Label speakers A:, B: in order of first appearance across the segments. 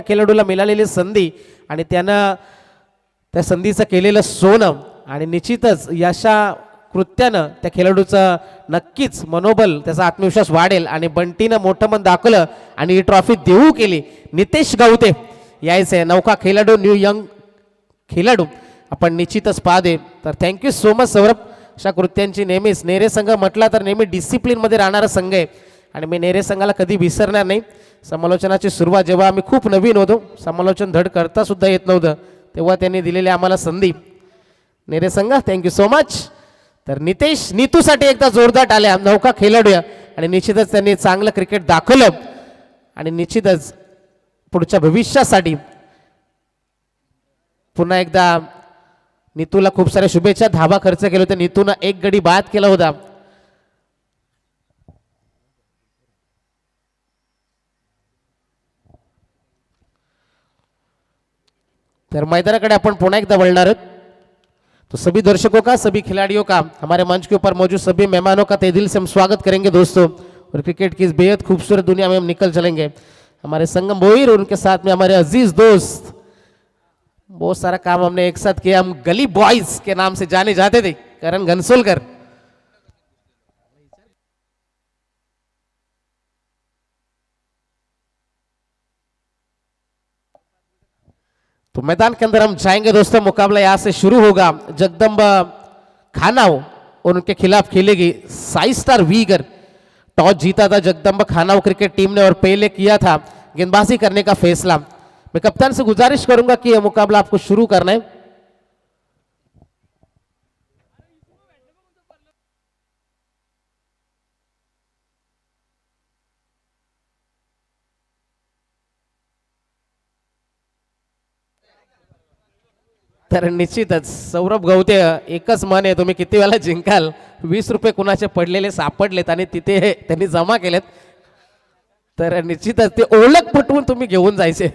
A: खेळाडूला मिळालेली संधी आणि त्यानं त्या संधीचं केलेलं सोनं आणि निश्चितच यशा कृत्यानं त्या खेळाडूचं नक्कीच मनोबल त्याचा आत्मविश्वास वाढेल आणि बंटीनं मोठं मन दाखवलं आणि ही ट्रॉफी देऊ केली. नितेश गावते यायचे नौका खेळाडू न्यू यंग खेळाडू आपण निश्चितच पाहते. तर थँक्यू सो मच सौरभ. अशा कृत्यांची नेहमीच नेरे संघ म्हटला तर नेहमी डिसिप्लिनमध्ये राहणारा संघ आहे आणि मी नेरे संघाला कधी विसरणार नाही. समालोचनाची सुरुवात जेव्हा आम्ही खूप नवीन होतो समालोचन धड करता सुद्धा येत नव्हतं तेव्हा त्यांनी दिलेली आम्हाला संधी. नेरे संघ थँक्यू सो मच. तर नितेश नीतूसाठी एकदा जोरदार आल्या नौका खेळाडू आणि निश्चितच त्यांनी चांगलं क्रिकेट दाखवलं आणि निश्चितच पुढच्या भविष्यासाठी पुन्हा एकदा नीतूला खूप साऱ्या शुभेच्छा. धाबा खर्च केला होता नीतूनं एक गडी बाद केला होता. तर मैदानाकडे आपण पुन्हा एकदा वळणार आहोत. तो सभी दर्शकों का सभी खिलाड़ियों का हमारे मंच के ऊपर मौजूद सभी मेहमानों का तहे दिल से हम स्वागत करेंगे दोस्तों. और क्रिकेट की इस बेहद खूबसूरत दुनिया में हम निकल चलेंगे. हमारे संगम बोईर और उनके साथ में हमारे अजीज दोस्त बहुत सारा काम हमने एक साथ किया. हम गली बॉयज के नाम से जाने जाते थे. करण घनसोलकर तो मैदान के अंदर हम जाएंगे दोस्तों. मुकाबला यहां से शुरू होगा. जगदम्बा खानाव और उनके खिलाफ खेलेगी साई स्टार वीगर. टॉस जीता था जगदम्बा खानाव क्रिकेट टीम ने और पहले किया था गेंदबाजी करने का फैसला. मैं कप्तान से गुजारिश करूंगा कि यह मुकाबला आपको शुरू करना है. तर निश्चितच सौरभ गवते एकच मन आहे तुम्ही किती वेळा जिंकाल. 20 रुपये कुणाचे पडलेले सापडलेत आणि तिथे त्यांनी जमा केलेत तर निश्चितच ते ओळख पटवून तुम्ही घेऊन जायचे.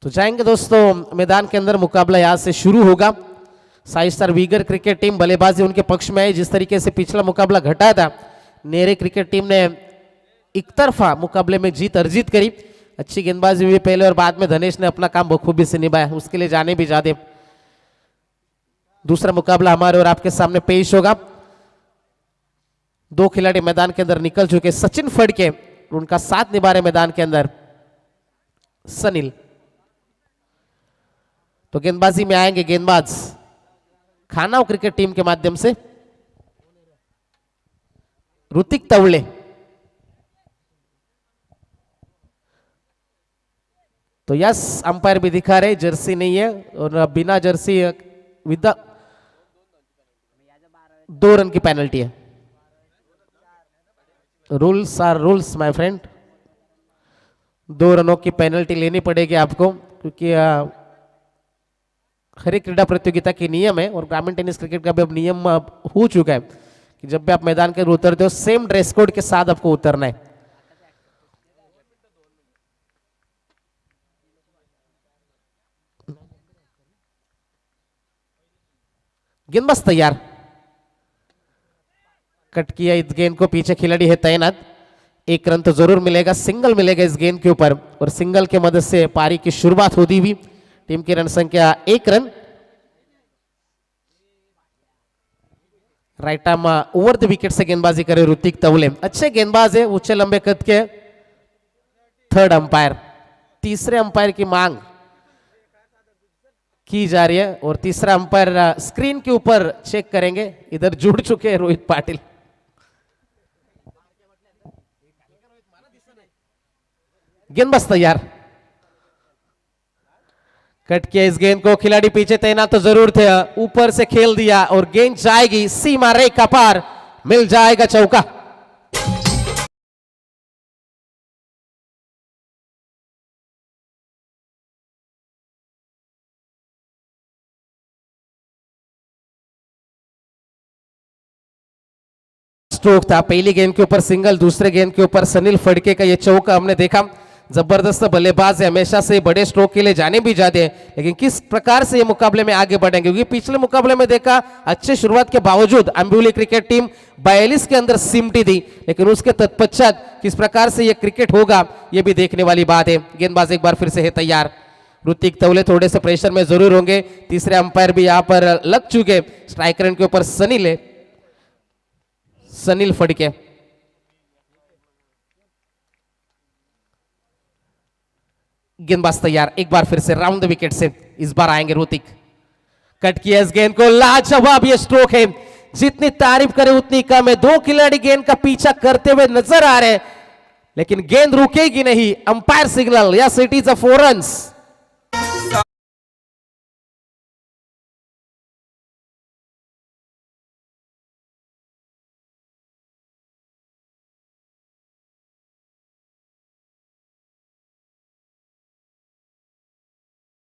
A: तो जाएंगे दोस्तों मैदान के अंदर. मुकाबला यहां से शुरू होगा. साई स्टार वीगर क्रिकेट टीम बल्लेबाजी उनके पक्ष में आई. जिस तरीके से पिछला मुकाबला घटा था नेरे क्रिकेट टीम ने एक तरफा मुकाबले में जीत अर्जित करी. अच्छी गेंदबाजी हुई पहले और बाद में धनेश ने अपना काम बखूबी से निभाया. उसके लिए जाने भी जाते. दूसरा मुकाबला हमारे और आपके सामने पेश होगा. 2 खिलाड़ी मैदान के अंदर निकल चुके. सचिन फड़के उनका साथ निभा रहे मैदान के अंदर सनील. तो गेंदबाजी में आएंगे गेंदबाज खानाव क्रिकेट टीम के माध्यम से ऋतिक तवले. तो यस अंपायर भी दिखा रहे जर्सी नहीं है और बिना जर्सी विद 2 रन की पेनल्टी है. Rules are rules my friend. 2 रनों की पेनल्टी लेनी पड़ेगी आपको क्योंकि हर एक क्रीडा प्रतियोगिता के नियम है और ग्रामीण टेनिस क्रिकेट का भी अब नियम हो चुका है कि जब भी आप मैदान के अंदर उतरते हो सेम ड्रेस कोड के साथ आपको उतरना है. गेंदबाज तैयार. कट किया इस गेंद को. पीछे खिलाड़ी है तैनात. 1 रन तो जरूर मिलेगा. सिंगल मिलेगा इस गेंद के ऊपर और सिंगल के मदद से पारी की शुरुआत होती हुई. टीम की रन संख्या 1 run. Right arm over the wicket से गेंदबाजी करे ऋतिक तवले. अच्छे गेंदबाज है ऊंचे लंबे कद के. थर्ड अंपायर तीसरे अंपायर की मांग की जा रही है और तीसरा अंपायर स्क्रीन के ऊपर चेक करेंगे। इधर जुड़ चुके हैं रोहित पाटिल। गेंदबाज तैयार, कट किया इस गेंद को, खिलाड़ी पीछे तैनात तो जरूर थे, ऊपर से खेल दिया और गेंद जाएगी सीमा रेखा पार, मिल जाएगा चौका। स्ट्रोक था, पहली गेंद के ऊपर सिंगल, दूसरे गेंद के ऊपर सनील फड़के का ये चौका हमने देखा। जबरदस्त बल्लेबाज है, हमेशा से बड़े स्ट्रोक के लिए जाने भी जाते हैं, लेकिन किस प्रकार से ये मुकाबले में आगे बढ़ेंगे, क्योंकि पिछले मुकाबले में देखा अच्छे शुरुआत के बावजूद अंबिवली क्रिकेट टीम 42 के अंदर सिमटी थी, लेकिन उसके तत्पश्चात किस प्रकार से ये क्रिकेट होगा ये भी देखने वाली बात है। गेंदबाज एक बार फिर से है तैयार, ऋतिक तवले थोड़े से प्रेशर में जरूर होंगे, तीसरे अंपायर भी यहां पर लग चुके। स्ट्राइकर के ऊपर सनील फड़के। गेंदबाज तैयार, एक बार फिर से राउंड द विकेट से इस बार आएंगे ऋतिक। कट किया इस गेंद को, लाजवाब ये स्ट्रोक है, जितनी तारीफ करें उतनी कम है। दो खिलाड़ी गेंद का पीछा करते हुए नजर आ रहे हैं, लेकिन गेंद रुकेगी नहीं। Umpire signal, yes it is a 4 runs.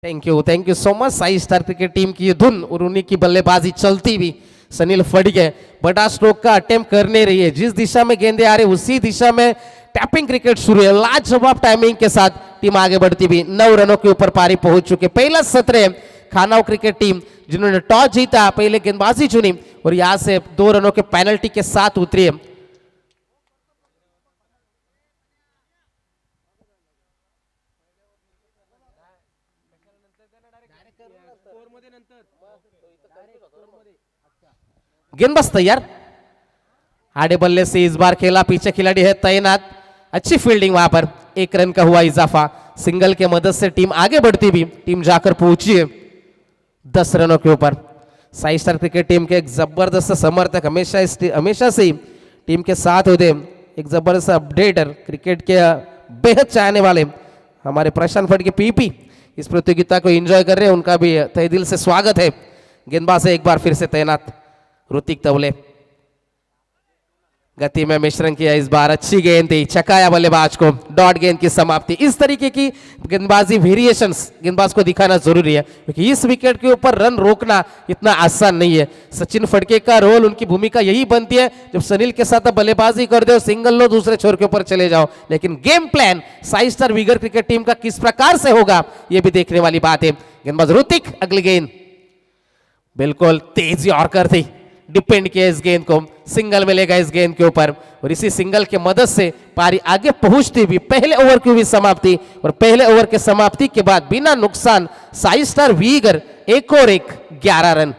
A: Thank you so much. Sai star cricket team की ये धुन और उन्हीं की बल्लेबाजी चलती भी। सनील फड़के बड़ा स्ट्रोक का अटेम्प्ट करने रही है, जिस दिशा में गेंदे आ रहे उसी दिशा में टैपिंग क्रिकेट शुरू है। लाजवाब टाइमिंग के साथ टीम आगे बढ़ती भी 9 रनों के ऊपर पारी पहुंच चुके। पहला सत्र है खानाव क्रिकेट टीम, जिन्होंने टॉस जीता, पहले गेंदबाजी चुनी और यहां से 2 रनों के पेनल्टी के साथ उतरी है। गेंदबाज तैयार, आड़े बल्ले से इस बार खेला, पीछे खिलाड़ी है तैनात, अच्छी फील्डिंग, वहां पर 1 रन का हुआ इजाफा। सिंगल के मदद से टीम आगे बढ़ती भी, टीम जाकर पहुंची है 10 रनों के ऊपर। साई स्टार क्रिकेट टीम के एक जबरदस्त समर्थक, हमेशा से टीम के साथ होते, एक जबरदस्त अपडेटर, क्रिकेट के बेहद चाहने वाले हमारे प्रशांत फड़के पीपी इस प्रतियोगिता को एंजॉय कर रहे हैं, उनका भी तहे दिल से स्वागत है। गेंदबाज एक बार फिर से तैनात ऋतिक तवले, गति में मिश्रण किया इस बार, अच्छी गेंद थी, चकाया बल्लेबाज को, डॉट गेंद की समाप्ति। इस तरीके की गेंदबाजी वेरिएशंस गेंदबाज को दिखाना जरूरी है, क्योंकि इस विकेट के ऊपर रन रोकना इतना आसान नहीं है। सचिन फड़के का रोल, उनकी भूमिका यही बनती है, जब सनील के साथ बल्लेबाजी कर दो, सिंगल लो, दूसरे छोर के ऊपर चले जाओ, लेकिन गेम प्लान साई स्टार वीगर क्रिकेट टीम का किस प्रकार से होगा यह भी देखने वाली बात है। गेंदबाज ऋतिक, अगली गेंद बिल्कुल तेजी और कर थी, डिपेंड किया इस गेंद को, सिंगल मिलेगा इस गेंद के ऊपर और इसी सिंगल के मदद से पारी आगे पहुंचती भी। पहले ओवर की हुई समाप्ति और पहले ओवर के समाप्ति के बाद बिना नुकसान साई स्टार वीगर 1 और 1 11 रन।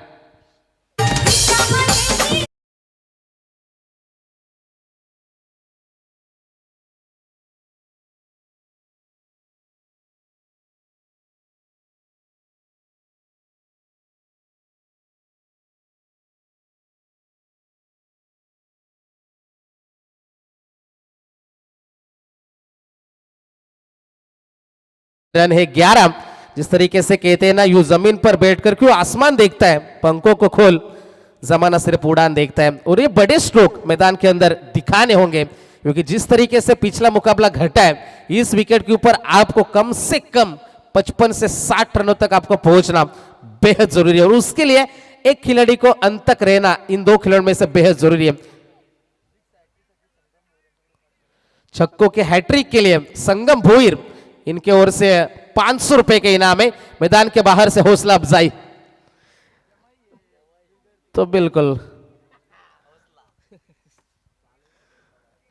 A: रन है 11। जिस तरीके से कहते हैं ना, यू जमीन पर बैठकर क्यों आसमान देखता है, पंखों को खोल जमाना सिर्फ उड़ान देखता है। और ये बड़े स्ट्रोक मैदान के अंदर दिखाने होंगे, क्योंकि जिस तरीके से पिछला मुकाबला घटा है, इस विकेट के ऊपर आपको कम से कम 55 से 60 रनों तक आपको पहुंचना बेहद जरूरी है, और उसके लिए एक खिलाड़ी को अंत तक रहना इन 2 खिलाड़ियों में से बेहद जरूरी है। छक्कों के हैट्रिक के लिए संगम भोईर, इनके ओर से 500 रुपए के इनाम है। मैदान के बाहर से हौसला अफजाई, तो बिल्कुल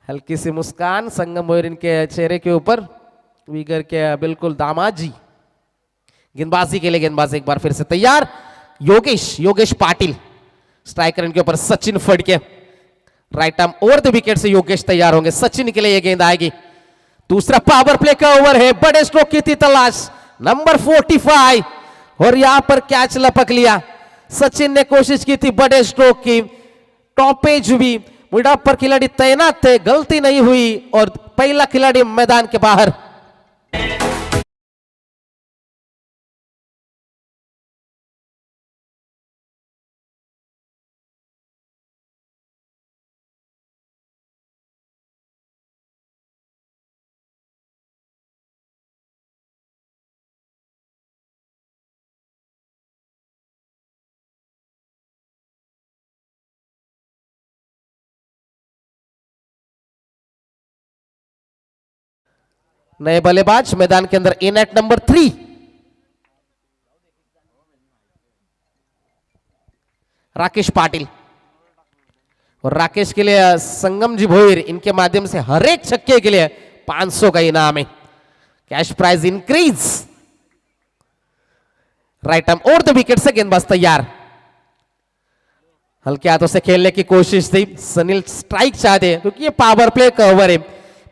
A: हल्की सी मुस्कान संगम भोईर इनके चेहरे के ऊपर, वीगर के बिल्कुल दामाद जी। गेंदबाजी के लिए गेंदबाज एक बार फिर से तैयार, योगेश पाटिल, स्ट्राइकर इनके ऊपर Sachin Phadke, right arm over the wicket से योगेश तैयार होंगे। सचिन के लिए यह गेंद आएगी, दूसरा पावर प्ले का ओवर है, बड़े स्ट्रोक की थी तलाश। नंबर 45 और यहां पर कैच लपक लिया। सचिन ने कोशिश की थी बड़े स्ट्रोक की, टॉपेज भी, मिड ऑफ पर खिलाड़ी तैनात थे, गलती नहीं हुई और पहला खिलाड़ी मैदान के बाहर। नए बल्लेबाज मैदान के अंदर इन एट नंबर 3 राकेश पाटिल। और राकेश के लिए संगम जी भोईर इनके माध्यम से हर एक छक्के के लिए 500 का इनाम है। Cash prize increase. Right arm और द विकेट से गेंदबाज तैयार। हल्के हाथों से खेलने की कोशिश थी, सनील स्ट्राइक चाहते क्योंकि ये पावर प्ले का ओवर है।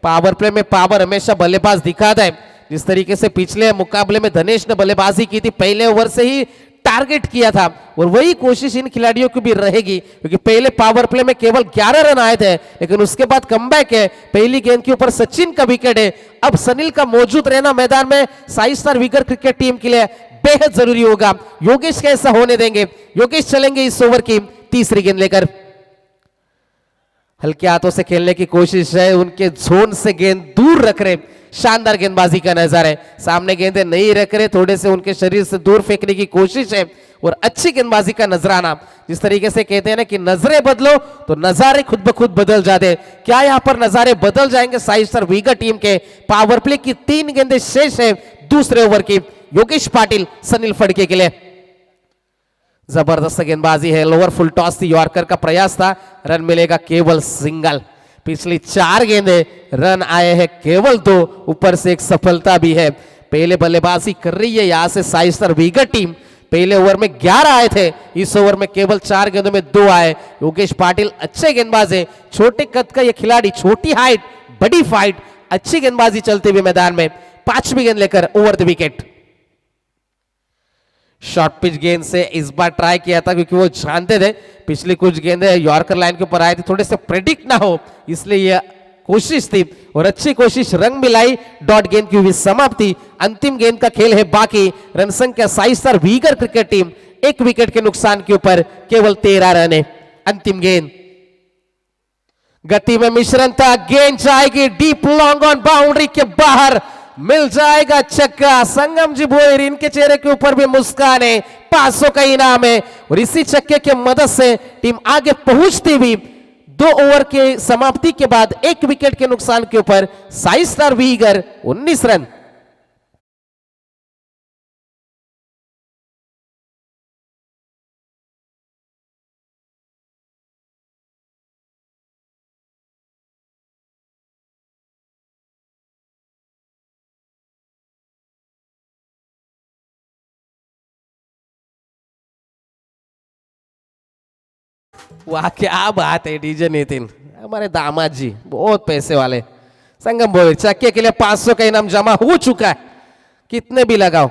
A: पावर प्ले में पावर हमेशा बल्लेबाज दिखाता है। जिस तरीके से पिछले मुकाबले में धनेश ने बल्लेबाजी की थी, पहले ओवर से ही टारगेट किया था और वही कोशिश इन खिलाड़ियों की भी रहेगी क्योंकि पहले पावर प्ले में केवल 11 रन आए थे, लेकिन उसके बाद कमबैक है। पहली गेंद के ऊपर सचिन का विकेट है। अब सनील का मौजूद रहना मैदान में Sai star vigour cricket team के लिए बेहद जरूरी होगा। योगेश कैसा होने देंगे? योगेश चलेंगे इस ओवर की तीसरी गेंद लेकर। हल्के हाथों से खेलने की कोशिश है, उनके जोन से गेंद दूर रख रहे, शानदार गेंदबाजी का नजर है। सामने गेंदें नहीं रख रहे, थोड़े से उनके शरीर से दूर फेंकने की कोशिश है और अच्छी गेंदबाजी का नजराना। जिस तरीके से कहते हैं ना कि नजरें बदलो तो नजारे खुद ब खुद बदल जाते। क्या यहां पर नजारे बदल जाएंगे साई स्टार विगर टीम के? पावर प्ले की 3 गेंदें शेष है दूसरे ओवर की। योगेश पाटिल सनील फड़के के लिए जबरदस्त गेंदबाजी है। लोअर फुल टॉस थी, यॉर्कर का प्रयास था, रन मिलेगा केवल सिंगल। पिछली 4 गेंदें रन आए हैं केवल 2, ऊपर से एक सफलता भी है। पहले बल्लेबाजी कर रही है यहां से साई स्टार विगर टीम। पहले ओवर में 11 आए थे, इस ओवर में केवल 4 गेंदों में 2 आए। योगेश पाटिल अच्छे गेंदबाज है, छोटे कद का यह खिलाड़ी, छोटी हाइट बड़ी फाइट, अच्छी गेंदबाजी चलती हुई मैदान में। 5वीं गेंद लेकर over the wicket. Short pitch गेंद से इस बार ट्राई किया था क्योंकि वो जानते थे पिछली कुछ गेंदें यॉर्कर लाइन के ऊपर आए थे, थोड़े से प्रेडिक्ट ना हो, इसलिए यह कोशिश थी और अच्छी कोशिश रंग मिलाई। डॉट गेंद की हुई समाप्ति। अंतिम गेंद का खेल है बाकी। रन संख्या Sai star vigour cricket team 1 wicket के नुकसान के ऊपर केवल 13 रन है। अंतिम गेंद गति में मिश्रण था, गेंद जाएगी डीप लॉन्ग ऑन बाउंड्री के बाहर, मिल जाएगा छक्का। संगम जी भोईर इनके चेहरे के ऊपर भी मुस्कान है। 500 का इनाम है और इसी छक्के की मदद से टीम आगे पहुंचती हुई 2 ओवर के समाप्ति के बाद 1 विकेट के नुकसान के ऊपर साई स्टार विगर 19 रन। वाह क्या बात है डीजे नितिन, हमारे दामाद जी बहुत पैसे वाले। संगम भोईर चक्के के लिए 500 का इनाम जमा हो चुका है, कितने भी लगाओ।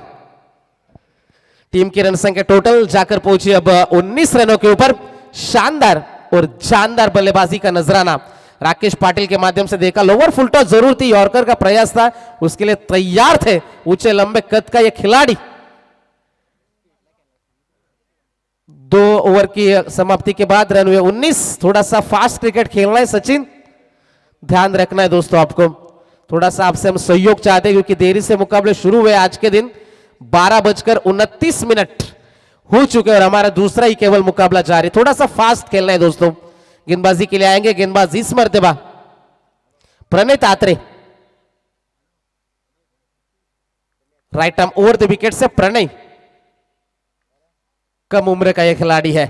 A: टीम की रन संख्या टोटल जाकर पहुंची अब 19 रनों के ऊपर। शानदार और जानदार बल्लेबाजी का नजराना राकेश पाटिल के माध्यम से देखा। लोअर फुल टॉस जरूर थी, यॉर्कर का प्रयास था, उसके लिए तैयार थे ऊंचे लंबे कद का यह खिलाड़ी। 2 ओवर की समाप्ति के बाद रन हुए 19। थोड़ा सा फास्ट क्रिकेट खेलना है सचिन, ध्यान रखना है दोस्तों आपको। थोड़ा सा आपसे हम सहयोग चाहते हैं क्योंकि देरी से मुकाबले शुरू हुए आज के दिन। 12:29 हो चुके और हमारा दूसरा ही केवल मुकाबला जारी। थोड़ा सा फास्ट खेलना है दोस्तों। गेंदबाजी के लिए आएंगे गेंदबाज इस मर्तबा Pranay Atre. Right arm over the wicket से प्रणय, कम उम्र का यह खिलाड़ी है।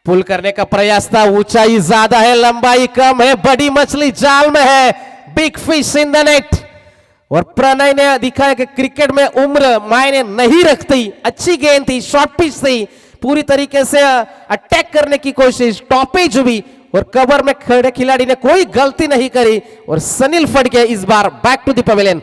A: पुल करने का प्रयास था, ऊंचाई ज्यादा है, लंबाई कम है, बड़ी मछली जाल में है, big fish in the net. और प्रणय ने दिखाया कि क्रिकेट में उम्र मायने नहीं रखती। अच्छी गेंद थी, शॉर्ट पिच थी, पूरी तरीके से अटैक करने की कोशिश, टॉपेज भी और कवर में खड़े खिलाड़ी ने कोई गलती नहीं करी और सनील फड़के इस बार बैक टू द पवेलियन।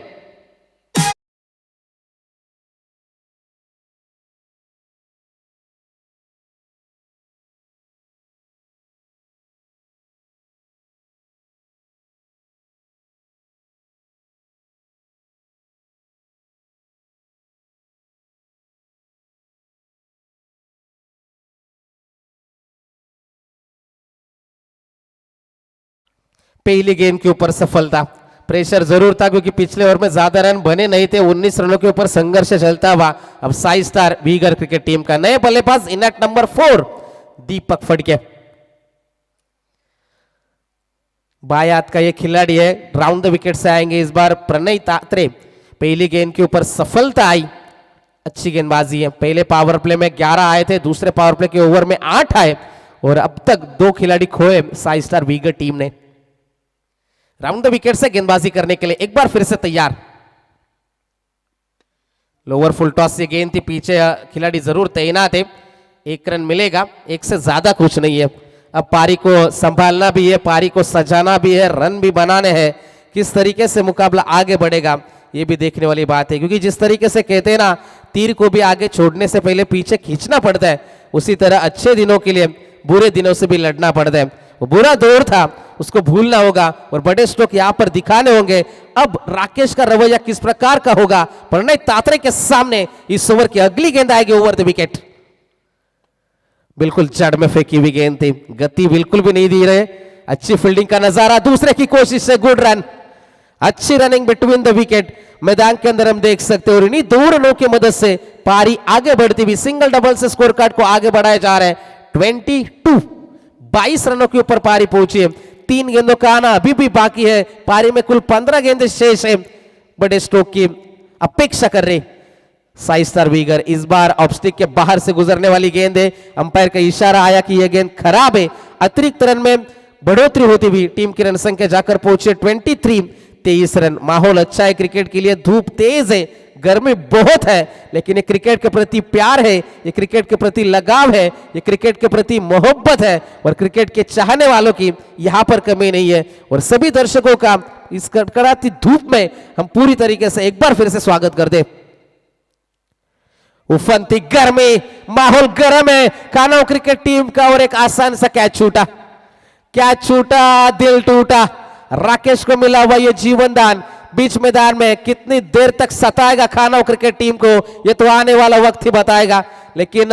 A: पहली गेंद के ऊपर सफलता। प्रेशर जरूर था क्योंकि पिछले ओवर में ज्यादा रन बने नहीं थे। 19 रनों के ऊपर संघर्ष चलता हुआ अब साई स्टार वीगर क्रिकेट टीम का नए बल्लेबाज इनएक्ट नंबर 4 दीपक फड़के। बाएं हाथ का ये खिलाड़ी है, राउंड द विकेट से आएंगे इस बार प्रणय तात्रे। पहली गेंद के ऊपर सफलता आई, अच्छी गेंदबाजी है। पहले पावर प्ले में 11 आए थे, दूसरे पावर प्ले के ओवर में 8 आए और अब तक 2 खिलाड़ी खोए साई स्टार वीगर टीम ने। राउंड द विकेट से गेंदबाजी करने के लिए एक बार फिर से तैयार। लोअर फुल टॉस से गेंद थी, पीछे खिलाड़ी जरूर तैनात है। 1 रन मिलेगा, 1 से ज्यादा कुछ नहीं है। अब पारी को संभालना भी है, पारी को सजाना भी है, रन भी बनाने हैं। किस तरीके से मुकाबला आगे बढ़ेगा ये भी देखने वाली बात है, क्योंकि जिस तरीके से कहते हैं ना तीर को भी आगे छोड़ने से पहले पीछे खींचना पड़ता है, उसी तरह अच्छे दिनों के लिए बुरे दिनों से भी लड़ना पड़ता है। वो बुरा दौर था, उसको भूलना होगा और बड़े स्ट्रोक यहां पर दिखाने होंगे। अब राकेश का रवैया किस प्रकार का होगा प्रणय तात्रे के सामने। इस ओवर की अगली गेंद आएगी ओवर द विकेट। बिल्कुल जड़ में फेंकी हुई गेंद थी, गति बिल्कुल भी नहीं दी रहे। अच्छी फील्डिंग का नजारा, दूसरे की कोशिश से गुड रन, अच्छी रनिंग बिटवीन द विकेट। मैदान के अंदर हम देख सकते हो और इन्हीं 2 रनों की मदद से पारी आगे बढ़ती हुई सिंगल डबल से स्कोर कार्ड को आगे बढ़ाया जा रहा है। 22 रनों के ऊपर पारी पहुंची है। 3 गेंदों का आना अभी भी बाकी है। पारी में कुल 15 गेंदें शेष है। बड़े स्ट्रोक की अपेक्षा कर रहे साई स्टार वीगर। इस बार ऑब्स्टिक के बाहर से गुजरने वाली गेंद है। अंपायर का इशारा आया कि यह गेंद खराब है। अतिरिक्त रन में बढ़ोतरी होती हुई टीम की रन संख्या जाकर पहुंचे 23 रन। माहौल अच्छा है क्रिकेट के लिए, धूप तेज है, गर्मी बहुत है, लेकिन ये क्रिकेट के प्रति प्यार है, ये क्रिकेट के प्रति लगाव है, ये क्रिकेट के प्रति मोहब्बत है और क्रिकेट के चाहने वालों की यहां पर कमी नहीं है। और सभी दर्शकों का इस कड़कड़ाती धूप में हम पूरी तरीके से एक बार फिर से स्वागत कर दे। उफनती गर्मी, माहौल गर्म है। कानों क्रिकेट टीम का और एक आसान सा कैच छूटा, दिल टूटा। राकेश को मिला हुआ ये जीवन दान बीच मैदान में कितनी देर तक सताएगा खाना क्रिकेट टीम को, ये तो आने वाला वक्त ही बताएगा। लेकिन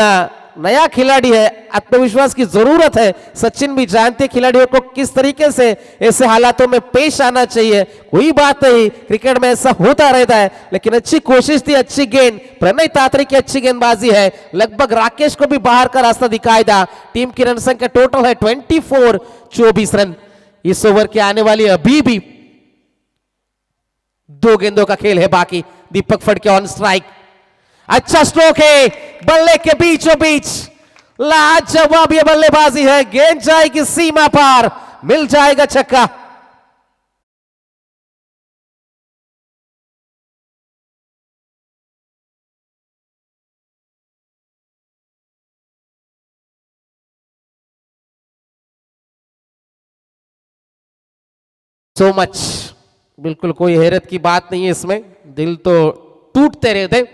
A: नया खिलाड़ी है, आत्मविश्वास की जरूरत है। सचिन भी जानते खिलाड़ियों को किस तरीके से ऐसे हालातों में पेश आना चाहिए। कोई बात नहीं, क्रिकेट में ऐसा होता रहता है, लेकिन अच्छी कोशिश थी, अच्छी गेंद, प्रणय तात्रे की अच्छी गेंदबाजी है। लगभग राकेश को भी बाहर का रास्ता दिखाई था। टीम की रन संख्या टोटल है 24 रन। इस ओवर के आने वाली अभी भी 2 गेंदों का खेल है बाकी। दीपक फड़के ऑन स्ट्राइक, अच्छा स्ट्रोक है, बल्ले के बीचों बीच लाजवाब ये बल्लेबाजी है। गेंद जाएगी सीमा पार, मिल जाएगा छक्का। सो मच, बिल्कुल कोई हैरत की बात नहीं है इसमें, दिल तो टूटते रहते।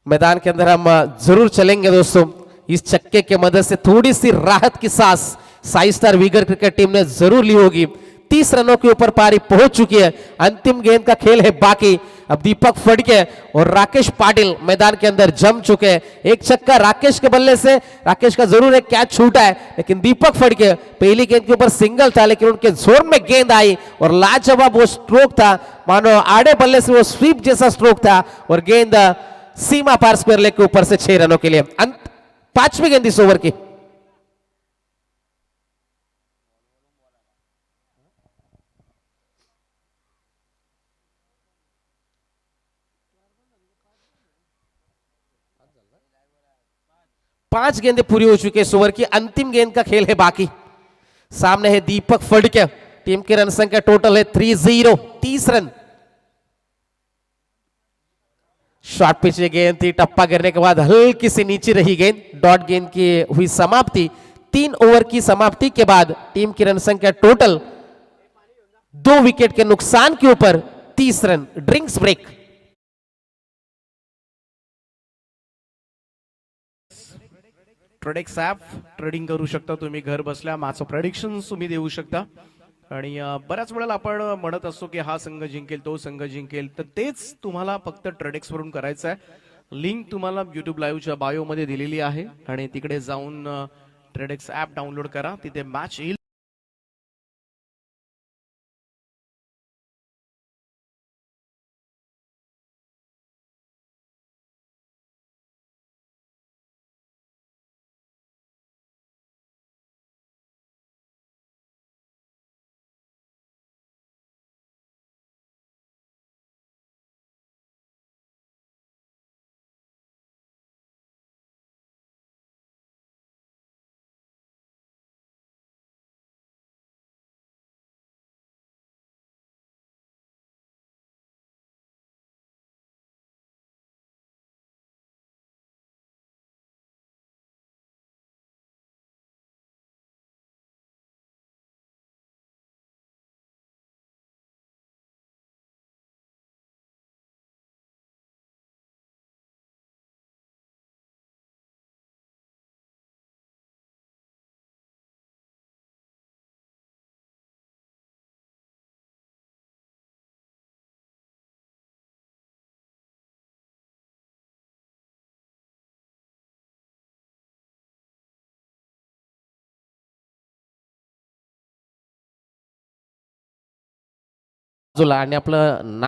A: मैदान के अंदर हम जरूर चलेंगे दोस्तों। इस छक्के के मदद से थोड़ी सी राहत की सांस साई स्टार वीगर क्रिकेट टीम ने जरूर ली होगी। 30 रनों के ऊपर पारी पहुंच चुकी है। अंतिम गेंद का खेल है बाकी। अब दीपक फड़के और राकेश पाटिल मैदान के अंदर जम चुके हैं। एक छक्का राकेश के बल्ले से, राकेश का जरूर एक कैच छूटा है, लेकिन दीपक फड़के पहली गेंद के ऊपर सिंगल था, लेकिन उनके जोन में गेंद आई और लाजवाब वो स्ट्रोक था, मानो आड़े बल्ले से वो स्वीप जैसा स्ट्रोक था और गेंद सीमा पार स्क्वायर लेग के ऊपर से 6 रनों के लिए। 5वीं गेंद इस ओवर की। पांच गेंदें पूरी हो चुकी है इस ओवर की। अंतिम गेंद का खेल है बाकी। सामने है दीपक फड़के। टीम की रन संख्या टोटल है 30 रन। शॉर्ट पिच गेंद थी, टप्पा गिरने के बाद हल्की सी नीचे रही गेंद। डॉट गेंद की हुई समाप्ति। 3 ओवर की समाप्ति के बाद टीम की रन संख्या टोटल 2 विकेट के नुकसान के ऊपर 30 run. Drinks break.
B: Tradex app trading करू शकता तुम्ही घर बसल्या. माझं प्रेडिक्शन तुम्ही देऊ शकता. आणि बऱ्याच वेळेला आपण म्हणत असतो की हा संघ जिंकेल, तो संघ जिंकेल, तर तेच तुम्हाला फक्त ट्रेडेक्स वरून करायचं आहे. लिंक तुम्हाला YouTube लाईव्हच्या बायो मध्ये दिलेली आहे आणि तिकडे जाऊन ट्रेडेक्स ॲप डाउनलोड करा. तिथे मॅच येईल.
A: बाजूला आणि आपलं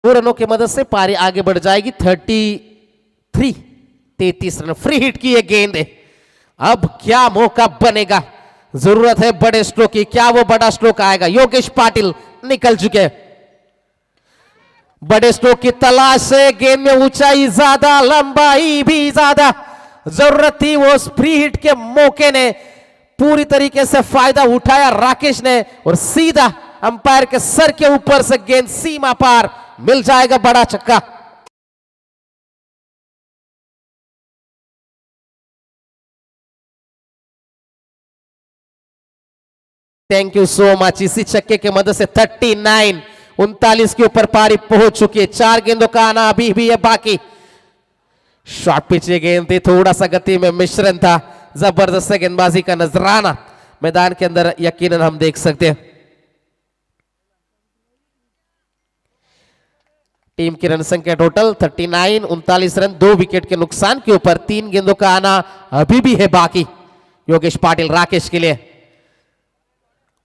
A: रनों की मदद से पारी आगे बढ़ जाएगी। 33 रन। फ्री हिट की ये गेंद है। अब क्या मौका बनेगा? जरूरत है बड़े स्ट्रोक की। क्या वो बड़ा स्ट्रोक आएगा? योगेश पाटिल निकल चुके। बड़े स्ट्रोक की तलाश से। गेंद में ऊंचाई ज्यादा, लंबाई भी ज्यादा। जरूरत थी वो फ्री हिट के मौके ने पूरी तरीके से फायदा उठाया राकेश ने और सीधा अंपायर के सर के ऊपर से गेंद सीमा पार। मिल जाएगा बड़ा छक्का। Thank you so much. इसी छक्के की मदद से 39 के ऊपर पारी पहुंच चुकी है। 4 गेंदों का आना अभी भी है बाकी। शॉर्ट पिच ये गेंद थी, थोड़ा सा गति में मिश्रण था। जबरदस्त गेंदबाजी का नजराना मैदान के अंदर यकीनन हम देख सकते हैं। टीम की रन संख्या टोटल 39 रन। 2 विकेट के नुकसान के ऊपर 3 गेंदों का आना अभी भी है बाकी योगेश पाटिल राकेश के लिए।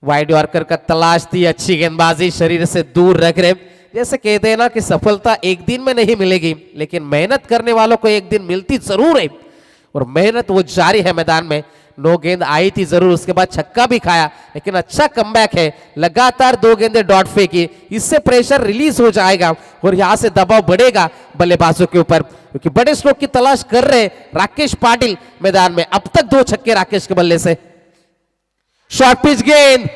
A: वाइड यॉर्कर का तलाश थी, अच्छी गेंदबाजी, शरीर से दूर रख रहे। जैसे कहते हैं ना कि सफलता एक दिन में नहीं मिलेगी, लेकिन मेहनत करने वालों को एक दिन मिलती जरूर है और मेहनत वो जारी है मैदान में। 9 गेंद आई थी जरूर, उसके बाद छक्का भी खाया, लेकिन अच्छा कमबैक है। लगातार 2 गेंदें डॉट फेंकी, इससे प्रेशर रिलीज हो जाएगा और यहां से दबाव बढ़ेगा बल्लेबाजों के ऊपर, क्योंकि बड़े स्ट्रोक की तलाश कर रहे राकेश पाटिल मैदान में। अब तक 2 छक्के राकेश के बल्ले से। शॉर्ट पिच गेंद,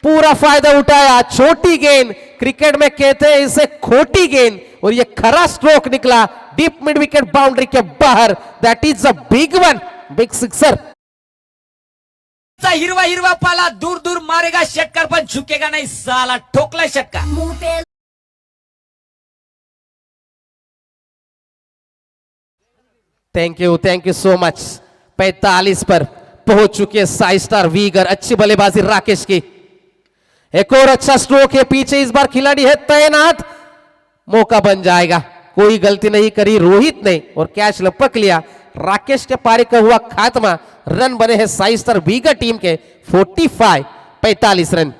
A: पूरा फायदा उठाया। छोटी गेंद, क्रिकेट में कहते हैं इसे खोटी गेंद, और ये खरा स्ट्रोक निकला डीप मिड विकेट बाउंड्री के बाहर। That is a big one, big sixer.
C: हिरवा हिरवा पाला दूर दूर मारेगा षटकार, पण झुकेगा नहीं साला। ठोकला षटकार।
A: Thank you so much. 45 पर पहुंच चुके हैं साई स्टार वीगर। अच्छी बल्लेबाजी राकेश की। एक और अच्छा स्ट्रोक है पीछे, इस बार खिलाड़ी है तैनात। मौका बन जाएगा। कोई गलती नहीं करी रोहित ने और कैच लपक लिया। राकेश के पारी का हुआ खात्मा। रन बने हैं साई स्टार वीगर टीम के 45 रन।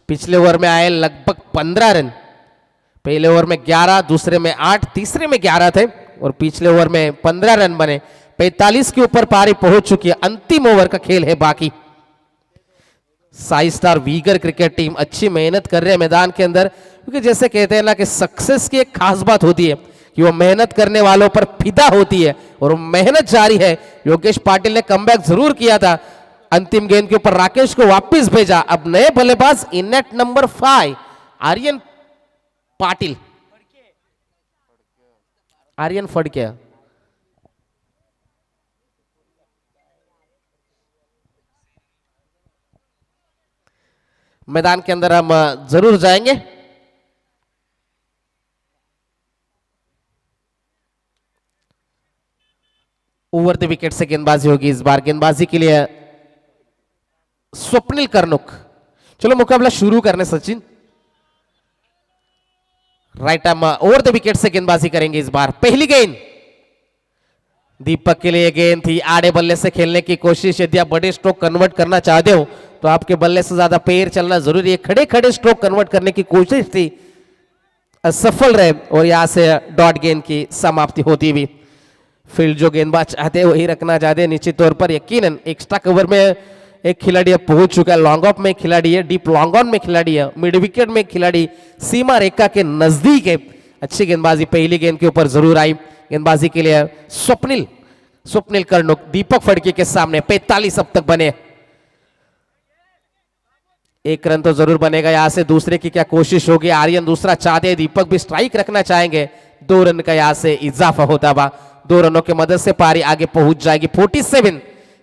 A: पिछले ओवर में आए लगभग 15 रन। पहले ओवर में 11, दूसरे में 8, तीसरे में 11 थे और पिछले ओवर में 15 रन बने। 45 के ऊपर पारी पहुंच चुकी है। अंतिम ओवर का खेल है बाकी। साई स्टार वीगर क्रिकेट टीम अच्छी मेहनत कर रहे हैं मैदान के अंदर, क्योंकि जैसे कहते हैं ना कि सक्सेस की एक खास बात होती है कि वो मेहनत करने वालों पर फिदा होती है और वो मेहनत जारी है। योगेश पाटिल ने कमबैक जरूर किया था, अंतिम गेंद के ऊपर राकेश को वापस भेजा। अब नए बल्लेबाज in at number 5 Aryan Patil, Aryan Phadke. मैदान के अंदर हम जरूर जाएंगे। ओवर द विकेट से गेंदबाजी होगी इस बार। गेंदबाजी के लिए स्वप्निल कर्नुक। चलो मुकाबला शुरू करने Sachin. Right arm over the wicket से गेंदबाजी करेंगे इस बार। पहली गेंद दीपक के लिए गेंद थी। आड़े बल्ले से खेलने की कोशिश। यदि आप बड़े स्ट्रोक कन्वर्ट करना चाहते हो तो आपके बल्ले से ज्यादा पैर चलना जरूरी है। खड़े खड़े स्ट्रोक कन्वर्ट करने की कोशिश थी, असफल रहे और यहां से डॉट गेंद की समाप्ति होती हुई। फील्ड जो गेंदबाज चाहते हैं वही रखना चाहते हैं निश्चित तौर पर। यकीनन एक्स्ट्रा कवर में एक खिलाड़ी अब पहुंच चुका है, लॉन्ग ऑफ में खिलाड़ी है, डीप लॉन्ग ऑन में खिलाड़ी है, मिड विकेट में खिलाड़ी सीमा रेखा के नजदीक है। अच्छी गेंदबाजी पहली गेंद के ऊपर जरूर आई। गेंदबाजी के लिए स्वप्निल कर्नुक दीपक फड़के के सामने। 45 अब तक बने। एक रन तो जरूर बनेगा यहां से। दूसरे की क्या कोशिश होगी? आर्यन दूसरा चाहते हैं, दीपक भी स्ट्राइक रखना चाहेंगे। 2 रन का यहां से इजाफा होता हुआ 2 रनों की मदद से पारी आगे पहुंच जाएगी।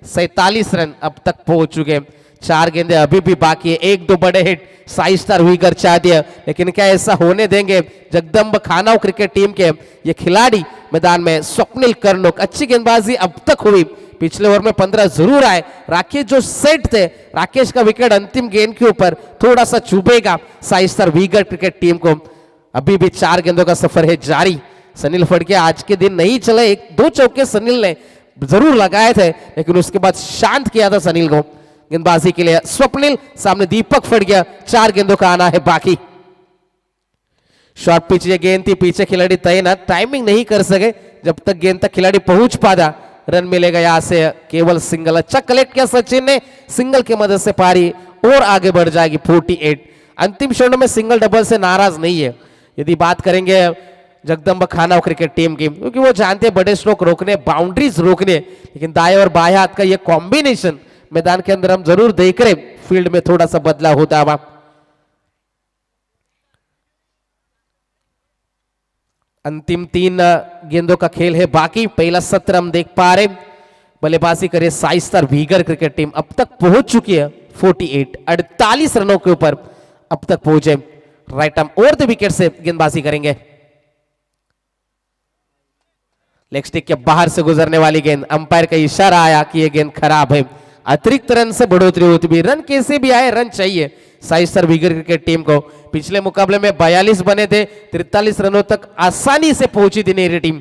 A: 47 रन अब तक पहुंच चुके। 4 गेंदे अभी भी बाकी है। 1-2 बड़े हिट साई स्टार वीगर चाहती है, लेकिन क्या ऐसा होने देंगे जगदम्ब खानाव क्रिकेट टीम के ये खिलाड़ी मैदान में? स्वप्निल कर्नुक अच्छी गेंदबाजी अब तक हुई। पिछले ओवर में 15 जरूर आए। राकेश जो सेट थे, राकेश का विकेट अंतिम गेंद के ऊपर थोड़ा सा चुभेगा साई स्टार वीगर क्रिकेट टीम को। अभी भी 4 गेंदों का सफर है जारी। सनील फड़के आज के दिन नहीं चले। 1-2 चौके सनील ने जरूर लगाए थे, लेकिन उसके बाद शांत किया था सनील को। गेंदबाजी के लिए स्वप्निल, सामने दीपक फड़के। 4 गेंदों का आना है बाकी। शॉर्ट पिच ये गेंद थी, पीछे खिलाड़ी तैनात, टाइमिंग नहीं कर सके। जब तक गेंद तक खिलाड़ी पहुंच पाता रन मिलेगा यहां से केवल सिंगल। अच्छा कलेक्ट किया सचिन ने, सिंगल की मदद से पारी और आगे बढ़ जाएगी। 48 अंतिम क्षणों में सिंगल डबल से नाराज नहीं है। यदि बात करेंगे जगदम्ब खानाव क्रिकेट टीम की, क्योंकि वो जानते हैं बड़े स्ट्रोक रोकने, बाउंड्रीज रोकने, लेकिन दाएं और बाएं हाथ का ये कॉम्बिनेशन मैदान के अंदर हम जरूर देख रहे। फील्ड में थोड़ा सा बदलाव होता हुआ। अंतिम 3 गेंदों का खेल है बाकी। पहला सत्र हम देख पा रहे। बल्लेबाजी करे साई स्टार वीगर क्रिकेट टीम। अब तक पहुंच चुकी है 48 रनों के ऊपर अब तक पहुंचे। Right arm over the wicket से गेंदबाजी करेंगे। लेग स्टिक के बाहर से गुजरने वाली गेंद। अंपायर का इशारा आया कि यह गेंद खराब है। अतिरिक्त रन से बढ़ोतरी होती भी, रन कैसे भी आए रन चाहिए साई स्टार वीगर क्रिकेट टीम को। पिछले मुकाबले में 42 बने थे, 43 रनों तक आसानी से पहुंची थी नेरी टीम।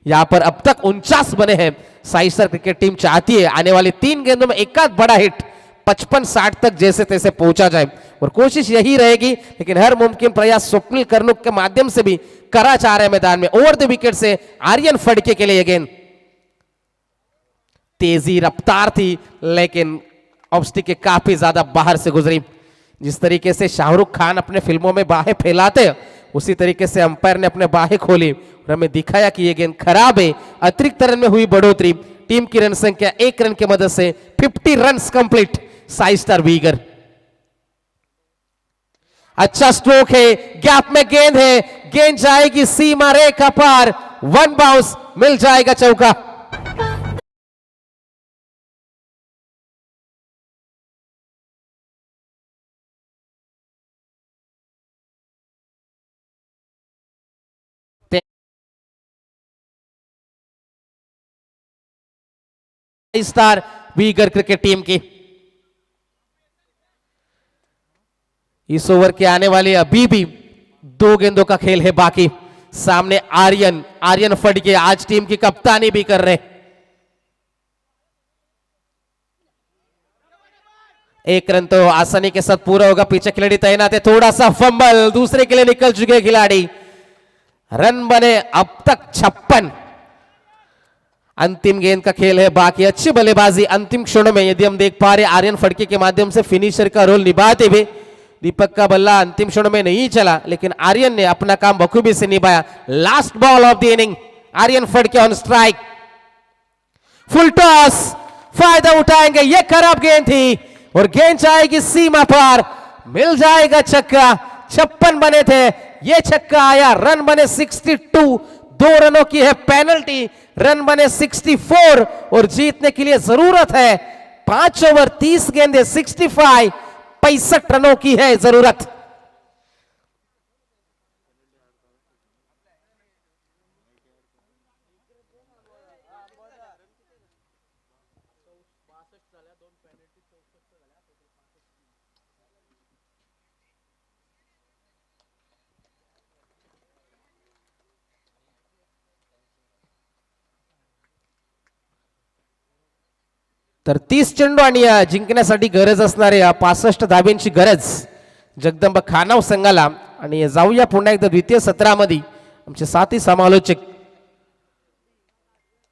A: यहां पर अब तक 49 बने हैं। साई स्टार क्रिकेट टीम चाहती है आने वाली 3 गेंदों में एक आध बड़ा हिट 55-60 तक जैसे तैसे पहुंचा जाए, और कोशिश यही रहेगी। लेकिन हर मुमकिन प्रयास स्वप्निल कर्नुक के माध्यम से भी करा चाह रहे मैदान में। ओवर द विकेट से आर्यन फड़के के लिए गेंद। तेजी रफ्तार थी, लेकिन ऑब्स्टिक के काफी ज्यादा बाहर से गुजरी। जिस तरीके से शाहरुख खान अपने फिल्मों में बाहें फैलाते हैं, उसी तरीके से अंपायर ने अपने बाहें खोली और हमें दिखाया कि यह गेंद खराब है। अतिरिक्त रन में हुई बढ़ोतरी। टीम की रन संख्या 1 रन की मदद से 50 रन्स कंप्लीट साई स्टार वीगर। अच्छा स्ट्रोक है, गैप में गेंद है, गेंद जाएगी सीमा रेखा पार। 1 बाउंस मिल जाएगा चौका। स्टार वीगर क्रिकेट टीम की इस ओवर के आने वाले अभी भी 2 गेंदों का खेल है बाकी। सामने आर्यन फड़के आज टीम की कप्तानी भी कर रहे। एक रन तो आसानी के साथ पूरा होगा, पीछे खिलाड़ी तैनात है, थोड़ा सा फंबल, दूसरे के लिए निकल चुके खिलाड़ी। रन बने अब तक 56। अंतिम गेंद का खेल है बाकी, अच्छी बल्लेबाजी अंतिम क्षणों में यदि हम देख पा रहे आर्यन फड़के के माध्यम से फिनिशर का रोल निभाते हुए। दीपक का बल्ला अंतिम क्षणों में नहीं चला, लेकिन आर्यन ने अपना काम बखूबी से निभाया। Last ball of the inning, Aryan Phadke on strike, full toss, फायदा उठाएंगे। ये खराब गेंद थी और गेंद जाएगी सीमा पर, मिल जाएगा छक्का। 56 बने थे, ये छक्का आया। रन बने 62, 2 रनों की है पेनल्टी, रन बने 64 और जीतने के लिए जरूरत है 5 ओवर 30 गेंदे 65, 65 रनों की है जरूरत। तर 30 चेंडू आणि जिंकण्यासाठी गरज असणारे 65 धाब्यांची गरज जगदंब खानाव संघाला। आणि जाऊया पुन्हा एकदा द्वितीय सत्रामध्ये आमचे साथी समालोचक,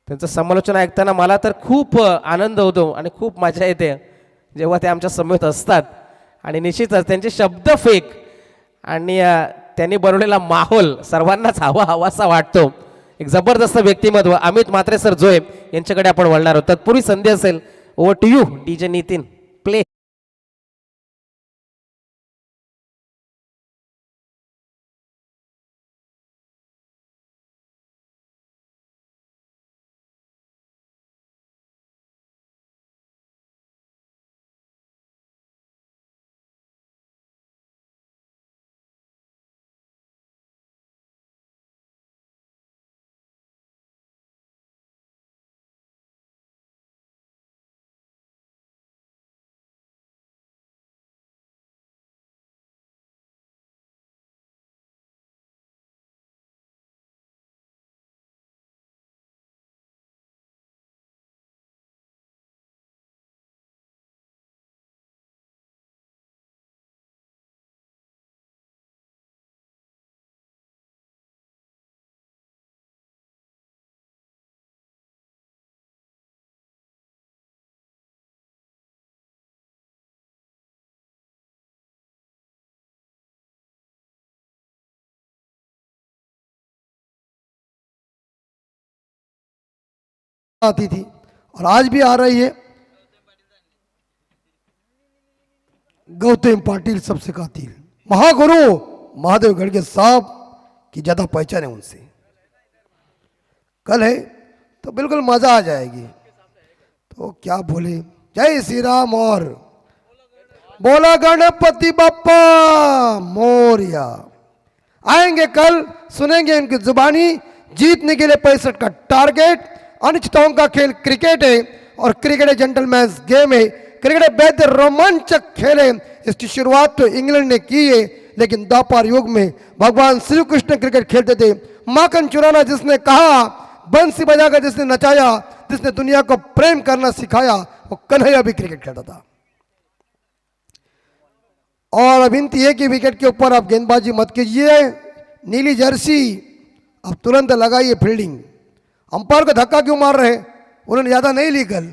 A: त्यांचं समालोचन ऐकताना मला तर खूप आनंद होतो आणि खूप मजा येते जेव्हा ते आमच्या समवेत असतात। आणि निश्चितच त्यांचे शब्द फेक आणि त्यांनी बनवलेला माहोल सर्वांनाच हवासा वाटतो। एक जबरदस्त व्यक्तिमत्व अमित म्हात्रे सर जोय यांच्याकडे आपण वळणार आहोत। तत्पूर्वी संधी असेल, over to you DJ Nitin, play.
D: आती थी और आज भी आ रही है। गौतम पाटिल सबसे कातिल, महागुरु महादेव गढ़गे साहब की ज्यादा पहचान है उनसे। कल है तो बिल्कुल मजा आ जाएगी। तो क्या बोले, जय श्री राम और बोला गणपति बप्पा मोरिया। आएंगे कल, सुनेंगे इनकी जुबानी। जीतने के लिए 65 का टारगेट। अनिश्चितताओं का खेल क्रिकेट है और क्रिकेट जेंटलमैन गेम है। क्रिकेट बेहद रोमांचक खेल है। इसकी शुरुआत तो इंग्लैंड ने की है, लेकिन द्वापर युग में भगवान श्री कृष्ण क्रिकेट खेलते थे। माखन चुराना जिसने कहा, बंसी बजाकर जिसने नचाया, जिसने दुनिया को प्रेम करना सिखाया, वो कन्हैया भी क्रिकेट खेलता था। और अब विनती है कि विकेट के ऊपर आप गेंदबाजी मत कीजिए। नीली जर्सी अब तुरंत लगाइए फील्डिंग। अंपायर को धक्का क्यों मार रहे, उन्होंने ज्यादा नहीं ली कल।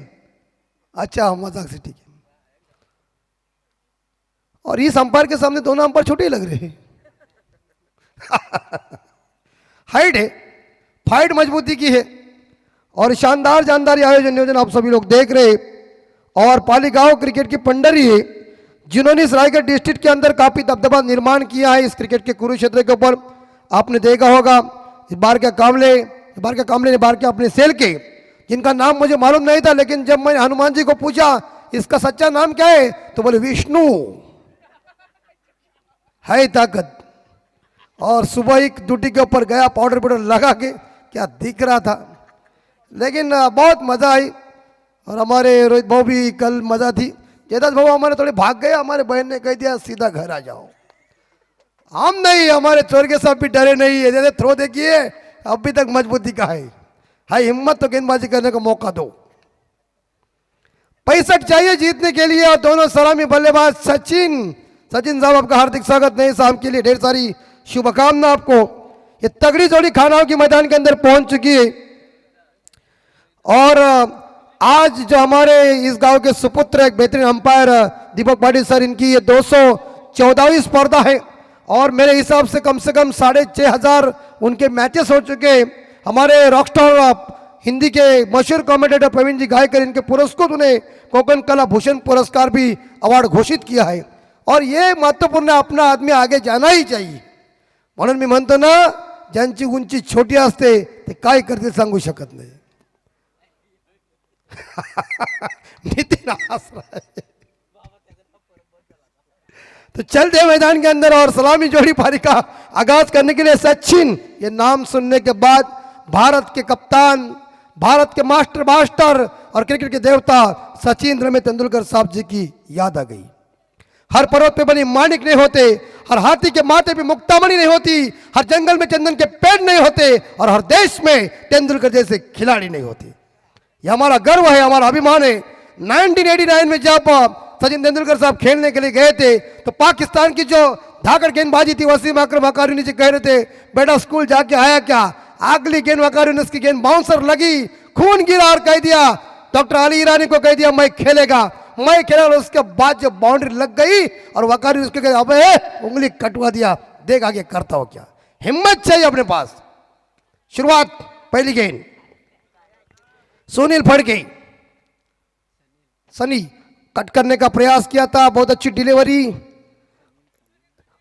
D: अच्छा मजाक से ठीक है। और इस अंपायर के सामने दोनों अंपायर छोटे ही लग रहे हैं। हाइट है, फाइट मजबूती की है और शानदार जानदारी आयोजन नियोजन आप सभी लोग देख रहे हैं। और पालीगांव क्रिकेट की पंडरी है, जिन्होंने इस रायगढ़ डिस्ट्रिक्ट के अंदर काफी दबदबा निर्माण किया है इस क्रिकेट के कुरुक्षेत्र के ऊपर। आपने देखा होगा इस बार के कामले ने बार के अपने सेल के, जिनका नाम मुझे मालूम नहीं था, लेकिन जब मैंने हनुमान जी को पूछा इसका सच्चा नाम क्या है, तो बोले विष्णु है ताकत। और सुबह ही ड्यूटी के ऊपर गया, पाउडर पाउडर लगा के, क्या दिख रहा था। लेकिन बहुत मजा आई। और हमारे रोहित भाऊ भी कल मजा थी। जयदास भाऊ हमारे थोड़े भाग गए, हमारे बहन ने कह दिया सीधा घर आ जाओ। हम नहीं, हमारे चोर के साथ भी डरे नहीं है। जैसे थ्रो देखिए अभी तक मजबूती का है। हाई हिम्मत तो गेंदबाजी करने का मौका दो। 65 चाहिए जीतने के लिए और दोनों सलामी बल्लेबाज सचिन साहब आपका हार्दिक स्वागत। नए साल के लिए ढेर सारी शुभकामना आपको। ये तगड़ी जोड़ी खानाओं की मैदान के अंदर पहुंच चुकी है और आज जो हमारे इस गांव के सुपुत्र एक बेहतरीन अंपायर दीपक पाटिल सर, इनकी ये 214वीं स्पर्धा है और मेरे हिसाब से कम 6,500 उनके मैचेस हो चुके। हमारे रॉकस्टार हिंदी के मशहूर कमेंटेटर प्रवीण जी गायकर इनके पुरस्कृत उन्हें कोकण कला भूषण पुरस्कार भी अवार्ड घोषित किया है और ये महत्वपूर्ण अपना आदमी आगे जाना ही चाहिए। म्हणून मी म्हणतो ना, ज्यांची उंची छोटी असते ते काय करते सांगू शकत नाही। नितिन हंस रहा है। तो चलते मैदान के अंदर और सलामी जोड़ी पारी का आगाज करने के लिए सचिन, ये नाम सुनने के बाद भारत के कप्तान, भारत के मास्टर और क्रिकेट के देवता सचिन रमेश तेंदुलकर साहब जी की याद आ गई। हर पर्वत पे बनी माणिक नहीं होते, हर हाथी के माथे पे मुक्तामणि नहीं होती, हर जंगल में चंदन के पेड़ नहीं होते और हर देश में तेंदुलकर जैसे खिलाड़ी नहीं होते। ये हमारा गर्व है, हमारा अभिमान है। 1989 में जब सचिन तेंदुलकर साहब खेलने के लिए गए थे तो पाकिस्तान की जो धाकड़ गेंदबाजी थी वसीम अकरम हकारुनी जी कह रहे थे, बेटा स्कूल जाके आया क्या? अगली गेंद हकारुनी, उसकी गेंद बाउंसर लगी, खून गिरा और कह दिया, डॉक्टर अली ईरानी को कह दिया मैं खेलेगा, मैं खेला। और उसके बाद जब बाउंड्री लग गई और वकारुनी उसके कह अबे उंगली कटवा दिया, देख आगे करता हो क्या। हिम्मत चाहिए अपने पास। शुरुआत पहली गेंद सुनील फड़के, सनी कट करने का प्रयास किया था, बहुत अच्छी डिलीवरी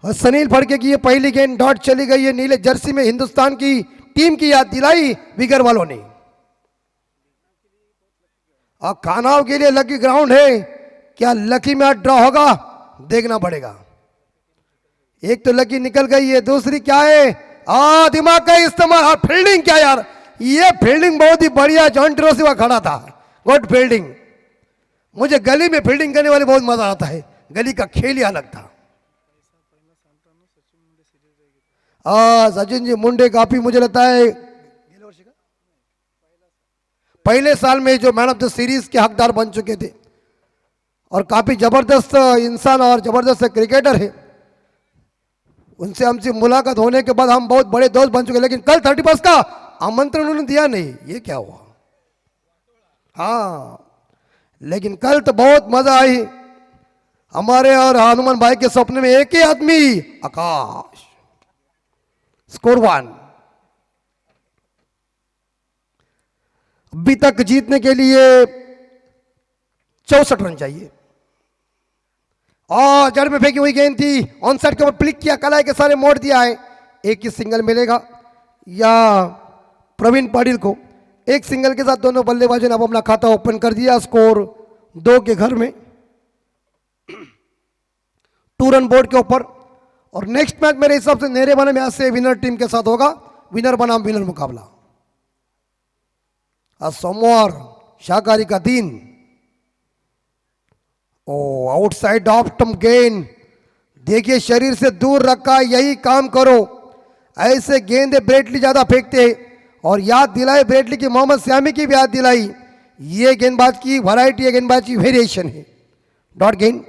D: और सनील फड़के की ये पहली गेंद डॉट चली गई है। नीले जर्सी में हिंदुस्तान की टीम की याद दिलाई विगर वालों ने। और खानाओं के लिए लकी ग्राउंड है, क्या लकी में ड्रॉ होगा देखना पड़ेगा। एक तो लकी निकल गई है, दूसरी क्या है? दिमाग का इस्तेमाल। और फील्डिंग क्या यार, ये फील्डिंग बहुत ही बढ़िया। जॉन टिरोसिवा खड़ा था, गुड फील्डिंग। मुझे गली में फील्डिंग करने वाले बहुत मजा आता है, गली का खेल ही अलग था। सचिन जी मुंडे काफी मुझे लगता है पहले साल में जो मैन ऑफ द सीरीज के हकदार बन चुके थे और काफी जबरदस्त इंसान और जबरदस्त क्रिकेटर है। उनसे हमसे मुलाकात होने के बाद हम बहुत बड़े दोस्त बन चुके, लेकिन कल 31 का आमंत्रण उन्होंने दिया नहीं, ये क्या हुआ? हाँ, लेकिन कल तो बहुत मजा आई। हमारे और हनुमान भाई के सपने में एक ही आदमी, आकाश। स्कोर 1। अभी तक जीतने के लिए 64 रन चाहिए। और जड़ में फेंकी हुई गेंद थी, ऑन साइड के ऊपर क्लिक किया, कलाई के सारे मोड़ दिया है। एक ही सिंगल मिलेगा या प्रवीण पाटिल को। एक सिंगल के साथ दोनों बल्लेबाजों ने अब अपना खाता ओपन कर दिया। स्कोर 2 के घर में, 2 रन बोर्ड के ऊपर। और नेक्स्ट मैच मेरे हिसाब से नेरे बनाम मैच से विनर टीम के साथ होगा, विनर बनाम विनर मुकाबला। आज सोमवार शाकाहारी का दिन। ओ आउटसाइड ऑफ टम गेंद, देखिए शरीर से दूर रखा, यही काम करो। ऐसे गेंदे ब्रेटली ज्यादा फेंकते और याद दिलाई ब्रेटली की, मोहम्मद स्यामी की भी याद दिलाई। ये गेंदबाज की वैरायटी है, गेंदबाज की वेरिएशन है। डॉट गेंद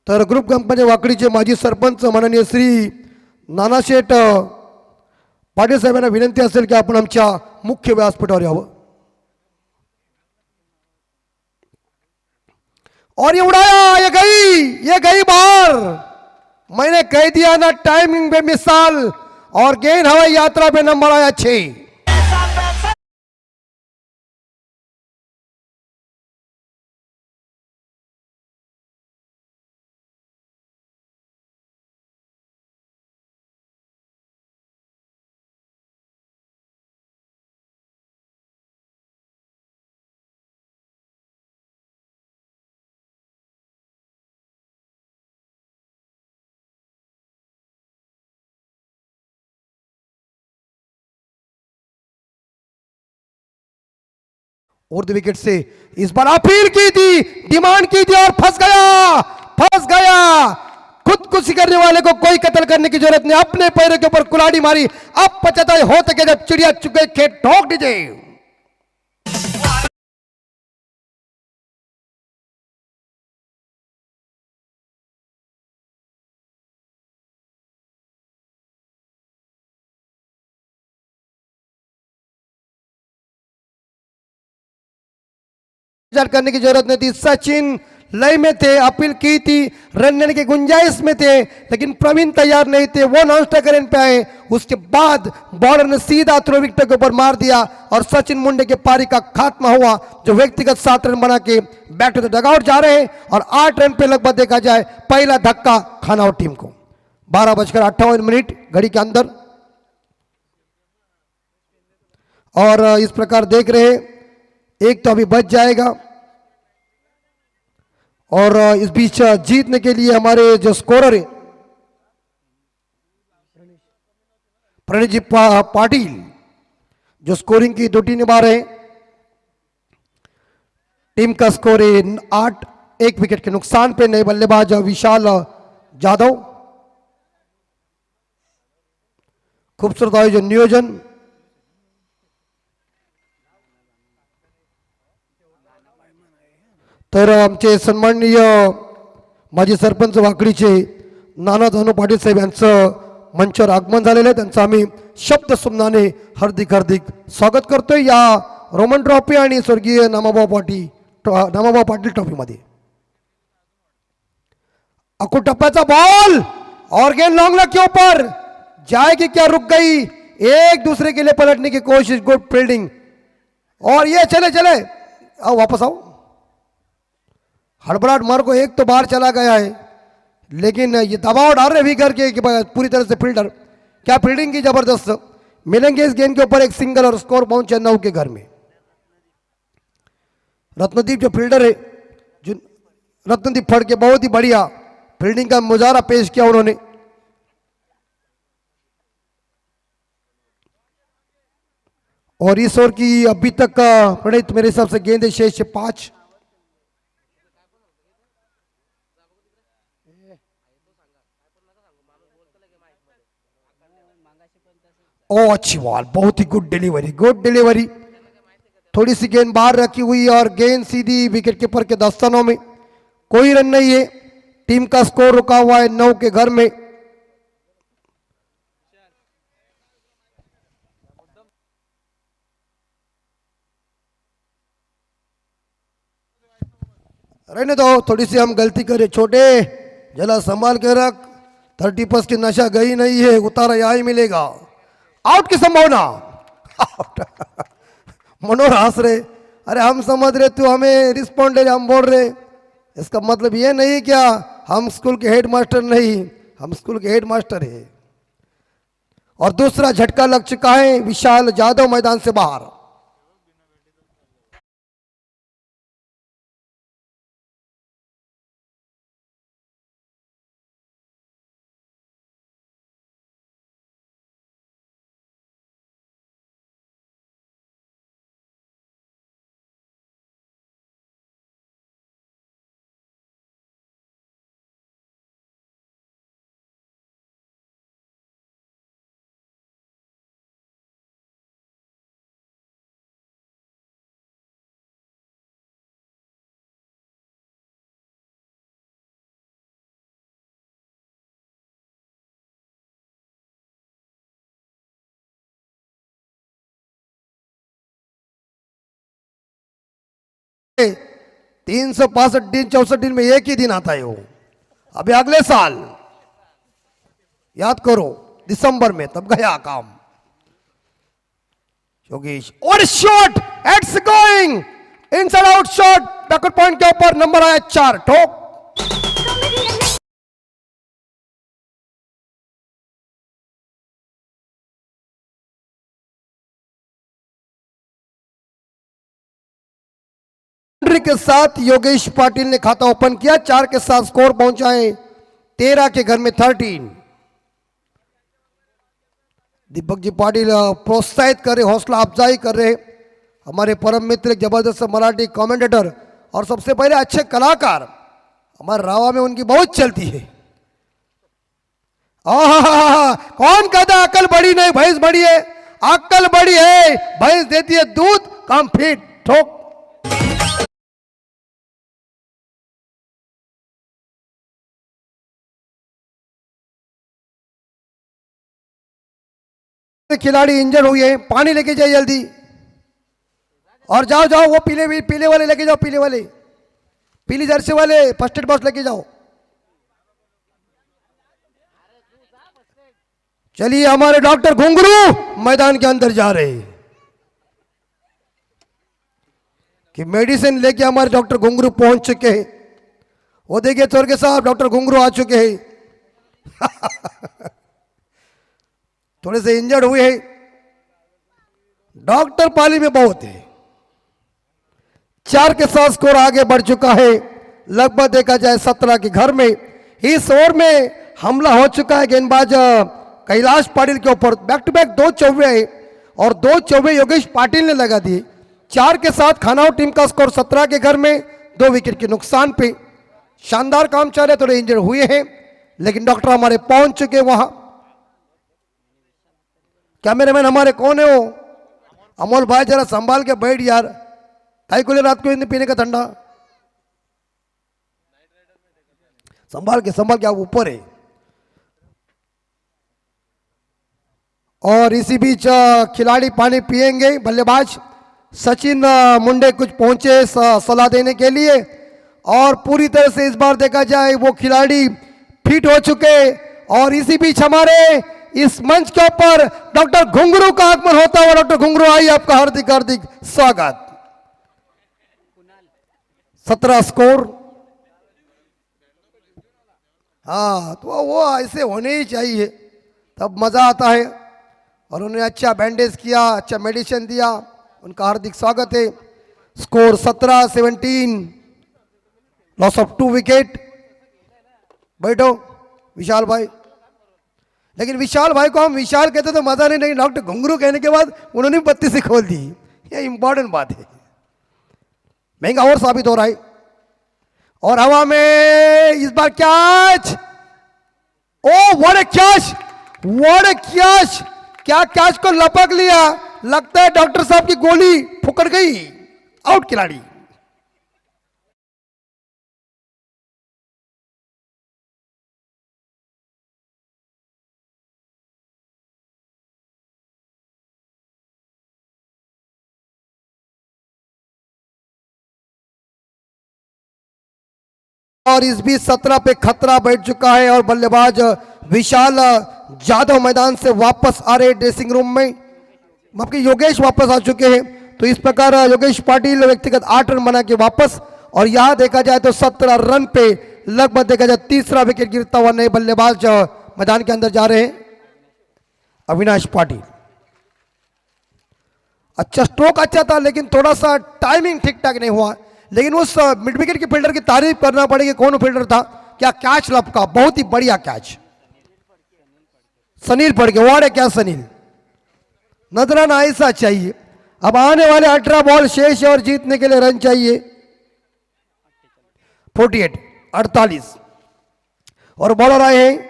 D: तर ग्रुप ग्रामपंचायत वाकडीचे माजी सरपंच माननीय श्री नानाशेठ पाटील साहेबांना विनंती असेल की आपण आमच्या मुख्य व्यासपीठावर यावं। और ये उड़ाया, ये गई बाहर। मैंने कह दिया ना, टाइमिंग पे मिसाल। और गेंद हवाई यात्रा पे नंबर आया 6। और द विकेट से इस बार अपील की थी, डिमांड की थी और फंस गया। खुद को चापलूसी करने वाले को कोई कत्ल करने की जरूरत नहीं, अपने पैरों के ऊपर कुल्हाड़ी मारी, अब पछताए होते के जब चिड़िया चुके खेत ठोक दीजिए। करने की जरूरत नहीं थी, सचिन लय में थे, अपील की थी, रन लेने की गुंजाइश में थे, लेकिन प्रवीण तैयार नहीं थे, वो नॉन स्ट्राइकर पे आए। उसके बाद बॉलर ने सीधा थ्रो विकेट के ऊपर मार दिया और सचिन मुंडे के पारी का खात्मा हुआ, जो व्यक्तिगत 7 रन बना के बैक टू द डगआउट जा रहे हैं और 8 रन पे लगभग देखा जाए पहला धक्का खाना और टीम को। 12:58 घड़ी के अंदर और इस प्रकार देख रहे, एक तो अभी बच जाएगा और इस बीच जीतने के लिए हमारे जो स्कोरर है प्रणीत जी पाटिल, जो स्कोरिंग की ड्यूटी निभा रहे हैं। टीम का स्कोर है 8, 1 विकेट के नुकसान पे नए बल्लेबाज विशाल जाधव। खूबसूरत आयोजन नियोजन, तर आमचे सन्माननीय माजी सरपंच वाकडीचे नाना धनु पाटील साहेब यांचं मंचावर आगमन झालेलं आहे, त्यांचं आम्ही शब्द सुमनाने हार्दिक स्वागत करतोय या रोमन ट्रॉफी आणि स्वर्गीय नामाभाऊ पाटील ट्रॉफी मध्ये। अकू टप्प्याचा बॉल और गेंद लॉन्ग लेग के ऊपर जाएगी क्या, रुक गई, एक दूसरे के लिए पलटने की कोशिश, गुड फील्डिंग और ये चले आओ वापस आओ। हड़बड़ाहट मार को एक तो बाहर चला गया है, लेकिन ये दबाव डाल रहे विगर के कि पूरी तरह से फील्डर, क्या फील्डिंग की जबरदस्त, मिलेंगे इस गेंद के ऊपर एक सिंगल और स्कोर पहुंचे 9 के घर में। रत्नदीप जो फील्डर है, जो रत्नदीप फड़ के बहुत ही बढ़िया फील्डिंग का मुजाहरा पेश किया उन्होंने। और इस ओवर की अभी तक प्रणीत मेरे हिसाब से गेंद शेष 5। ओ अच्छी बॉल, बहुत ही गुड डिलीवरी, थोड़ी सी गेंद बाहर रखी हुई और गेंद सीधी विकेट कीपर के दस्तानों में, कोई रन नहीं है, टीम का स्कोर रुका हुआ है 9 के घर में। रहने दो, थोड़ी सी हम गलती करें, छोटे जरा संभाल के रख, 30+ की नशा गई नहीं है, उतारा यहां ही मिलेगा। आउट की संभावना, आउट। मनोहर हंस रहे, अरे हम समझ रहे तू हमें रिस्पॉन्ड दे, हम बोल रहे, इसका मतलब ये नहीं क्या हम स्कूल के हेड मास्टर नहीं, हम स्कूल के हेड मास्टर है। और दूसरा झटका लग चुका है, विशाल जाधव मैदान से बाहर। तीन 365 दिन 64 दिन में एक ही दिन आता है वो, अभी अगले साल याद करो दिसंबर में, तब गया काम। योगेश और shot, it's going inside out shot, Duckett point के ऊपर, नंबर आया 4, ठोक। के साथ योगेश पाटिल ने खाता ओपन किया, 4 के साथ स्कोर पहुंचाए 13 के घर में 13। दीपक जी पाटिल प्रोत्साहित कर रहे, हौसला अफजाई कर रहे, हमारे परम मित्र जबरदस्त मराठी कमेंटेटर और सबसे पहले अच्छे कलाकार, हमारे रावा में उनकी बहुत चलती है। कौन कहता है अकल बड़ी नहीं भैंस बड़ी है? अकल बड़ी है, भैंस देती है दूध, काम फिट ठोक। खिलाड़ी इंजर्ड हुई है, पानी लेके जाइए जल्दी। और जाओ जाओ, वो पीले वाले लेके जाओ, पीले वाले, पीली जर्सी वाले फर्स्ट एड बॉक्स लेके जाओ। चलिए, हमारे डॉक्टर घुंगरू मैदान के अंदर जा रहे हैं कि मेडिसिन लेके हमारे डॉक्टर घुंगरू पहुंच चुके हैं। वो देखिए स्वर्गीय साहब, डॉक्टर घुंगरू आ चुके हैं। थोड़े से इंजर्ड हुए हैं। डॉक्टर पाली में बहुत है। 4 के साथ स्कोर आगे बढ़ चुका है। लगभग देखा जाए 17 के घर में। इस ओवर में हमला हो चुका है गेंदबाज कैलाश पाटिल के ऊपर। बैक टू बैक 2 चौवे है और 2 चौवे योगेश पाटिल ने लगा दिए। 4 के साथ खानाओ टीम का स्कोर 17 के घर में 2 विकेट के नुकसान पे। शानदार काम चल रहे, थोड़े इंजर्ड हुए हैं लेकिन डॉक्टर हमारे पहुंच चुके वहां। कैमरामैन हमारे कौन है वो? अमोल भाई जरा संभाल के बैठ यार, काई को ले रात को पीने का ठंडा। संभाल के आप ऊपर है। और इसी बीच खिलाड़ी पानी पिएंगे। बल्लेबाज सचिन मुंडे कुछ पहुंचे सलाह देने के लिए और पूरी तरह से इस बार देखा जाए वो खिलाड़ी फिट हो चुके। और इसी बीच हमारे इस मंच के ऊपर डॉक्टर घुंगरू का आगमन होता हुआ। डॉक्टर घुंगरू आइए, आपका हार्दिक हार्दिक स्वागत। 17 स्कोर। हाँ, तो वो ऐसे होने ही चाहिए, तब मजा आता है। और उन्हें अच्छा बैंडेज किया, अच्छा मेडिसिन दिया, उनका हार्दिक स्वागत है। Score 17-17, loss of 2 wicket. बैठो विशाल भाई। लेकिन विशाल भाई को हम विशाल कहते तो मजा नहीं, डॉक्टर घुंगरू कहने के बाद उन्होंने 32 से खोल दी। ये इंपॉर्टेंट बात है, महंगा और साबित हो रहा है। और हवा में इस बार catch. Oh what a catch, what a catch. क्या कैच को लपक लिया, लगता है डॉक्टर साहब की गोली फुकड़ गई। आउट खिलाड़ी। और इस बीच 17 पे खतरा बैठ चुका है और बल्लेबाज विशाल जाधव मैदान से वापस आ रहे ड्रेसिंग रूम में। आपके योगेश वापस आ चुके हैं। तो इस प्रकार योगेश पाटिल व्यक्तिगत 8 रन बना के वापस। और यहां देखा जाए तो 17 रन पे लगभग देखा जाए तीसरा विकेट गिरता हुआ नए बल्लेबाज मैदान के अंदर जा रहे हैं, अविनाश पाटिल। अच्छा स्ट्रोक अच्छा था लेकिन थोड़ा सा टाइमिंग ठीक ठाक नहीं हुआ। लेकिन उस मिड विकेट के फील्डर की तारीफ करना पड़ेगी। कौन फील्डर था, क्या कैच लपका, बहुत ही बढ़िया कैच। सनील पड़ गया, वाड़े क्या सनील। नजराना ऐसा चाहिए। अब आने वाले 18 बॉल शेष और जीतने के लिए रन चाहिए 48। और बॉलर आए हैं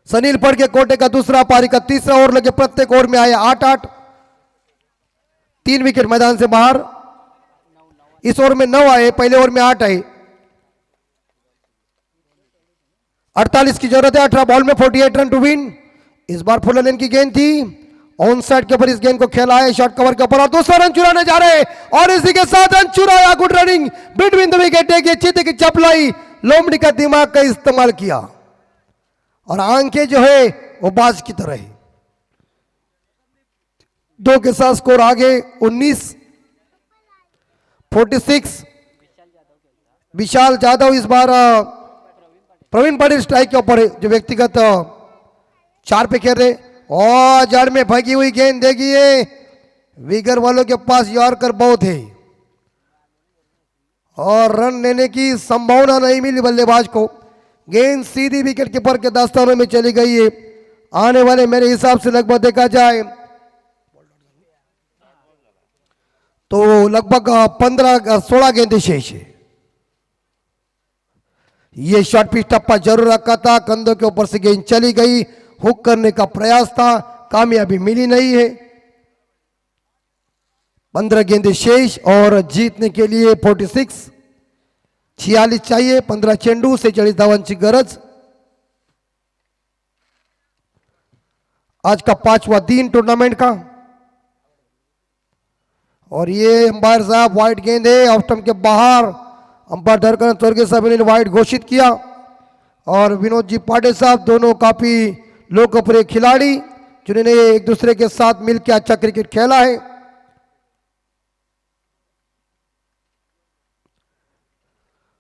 D: सनील पड़ के कोटे का दूसरा पारी का तीसरा ओवर लगे। प्रत्येक ओवर में आए 8-8, 3 विकेट मैदान से बाहर। इस ओवर में 9 आए, पहले ओवर में 8 आए। 48 की जरूरत है 18 बॉल में, 48 रन टू विन। इस बार फुल लेन की गेंद थी, ऑन साइड के ऊपर इस गेंद को खेला है, शॉर्ट कवर के ऊपर और दूसरा रन चुराने जा रहे हैं। और इसी के साथ रन चुराया। Good running between the wicket. एक चित की चपलाई, लोमड़ी का दिमाग का इस्तेमाल किया और आंखें जो है वो बाज की तरह है। 2 के साथ स्कोर आगे 19-46। विशाल जाधव इस बार प्रवीण पाटिल स्ट्राइक के ऊपर है, जो व्यक्तिगत 4 पे खेल रहे। और जड़ में भगी हुई गेंद देखिए, विगर वालों के पास यॉर्कर बहुत है और रन लेने की संभावना नहीं मिली बल्लेबाज को। गेंद सीधी विकेट कीपर के दास्तानों में चली गई है। आने वाले मेरे हिसाब से लगभग देखा जाए तो लगभग 15-16 गेंदें शेष है। ये शॉर्ट पिच टप्पा जरूर रखा था, कंधों के ऊपर से गेंद चली गई, हुक करने का प्रयास था, कामयाबी मिली नहीं है। 15 गेंदें शेष और जीतने के लिए 46 चाहिए। 15 चेंडू 46 धावांची गरज। आज का 5वां दिन टूर्नामेंट का। और ये अंपायर साहब वाइड गेंद है, ऑफ स्टंप के बाहर। अंपायर धरकर स्वर्गीय सभी ने वाइड घोषित किया। और विनोद जी पाटिल साहब दोनों काफी लोकप्रिय खिलाड़ी जिन्होंने एक दूसरे के साथ मिलकर अच्छा क्रिकेट खेला है।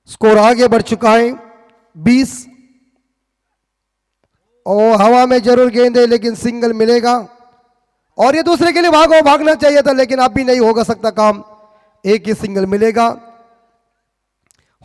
D: स्कोर आगे बढ़ चुका है 20। और हवा में जरूर गेंद है लेकिन सिंगल मिलेगा। और ये दूसरे के लिए भागना चाहिए था लेकिन अब भी नहीं होगा सकता काम, एक ही सिंगल मिलेगा।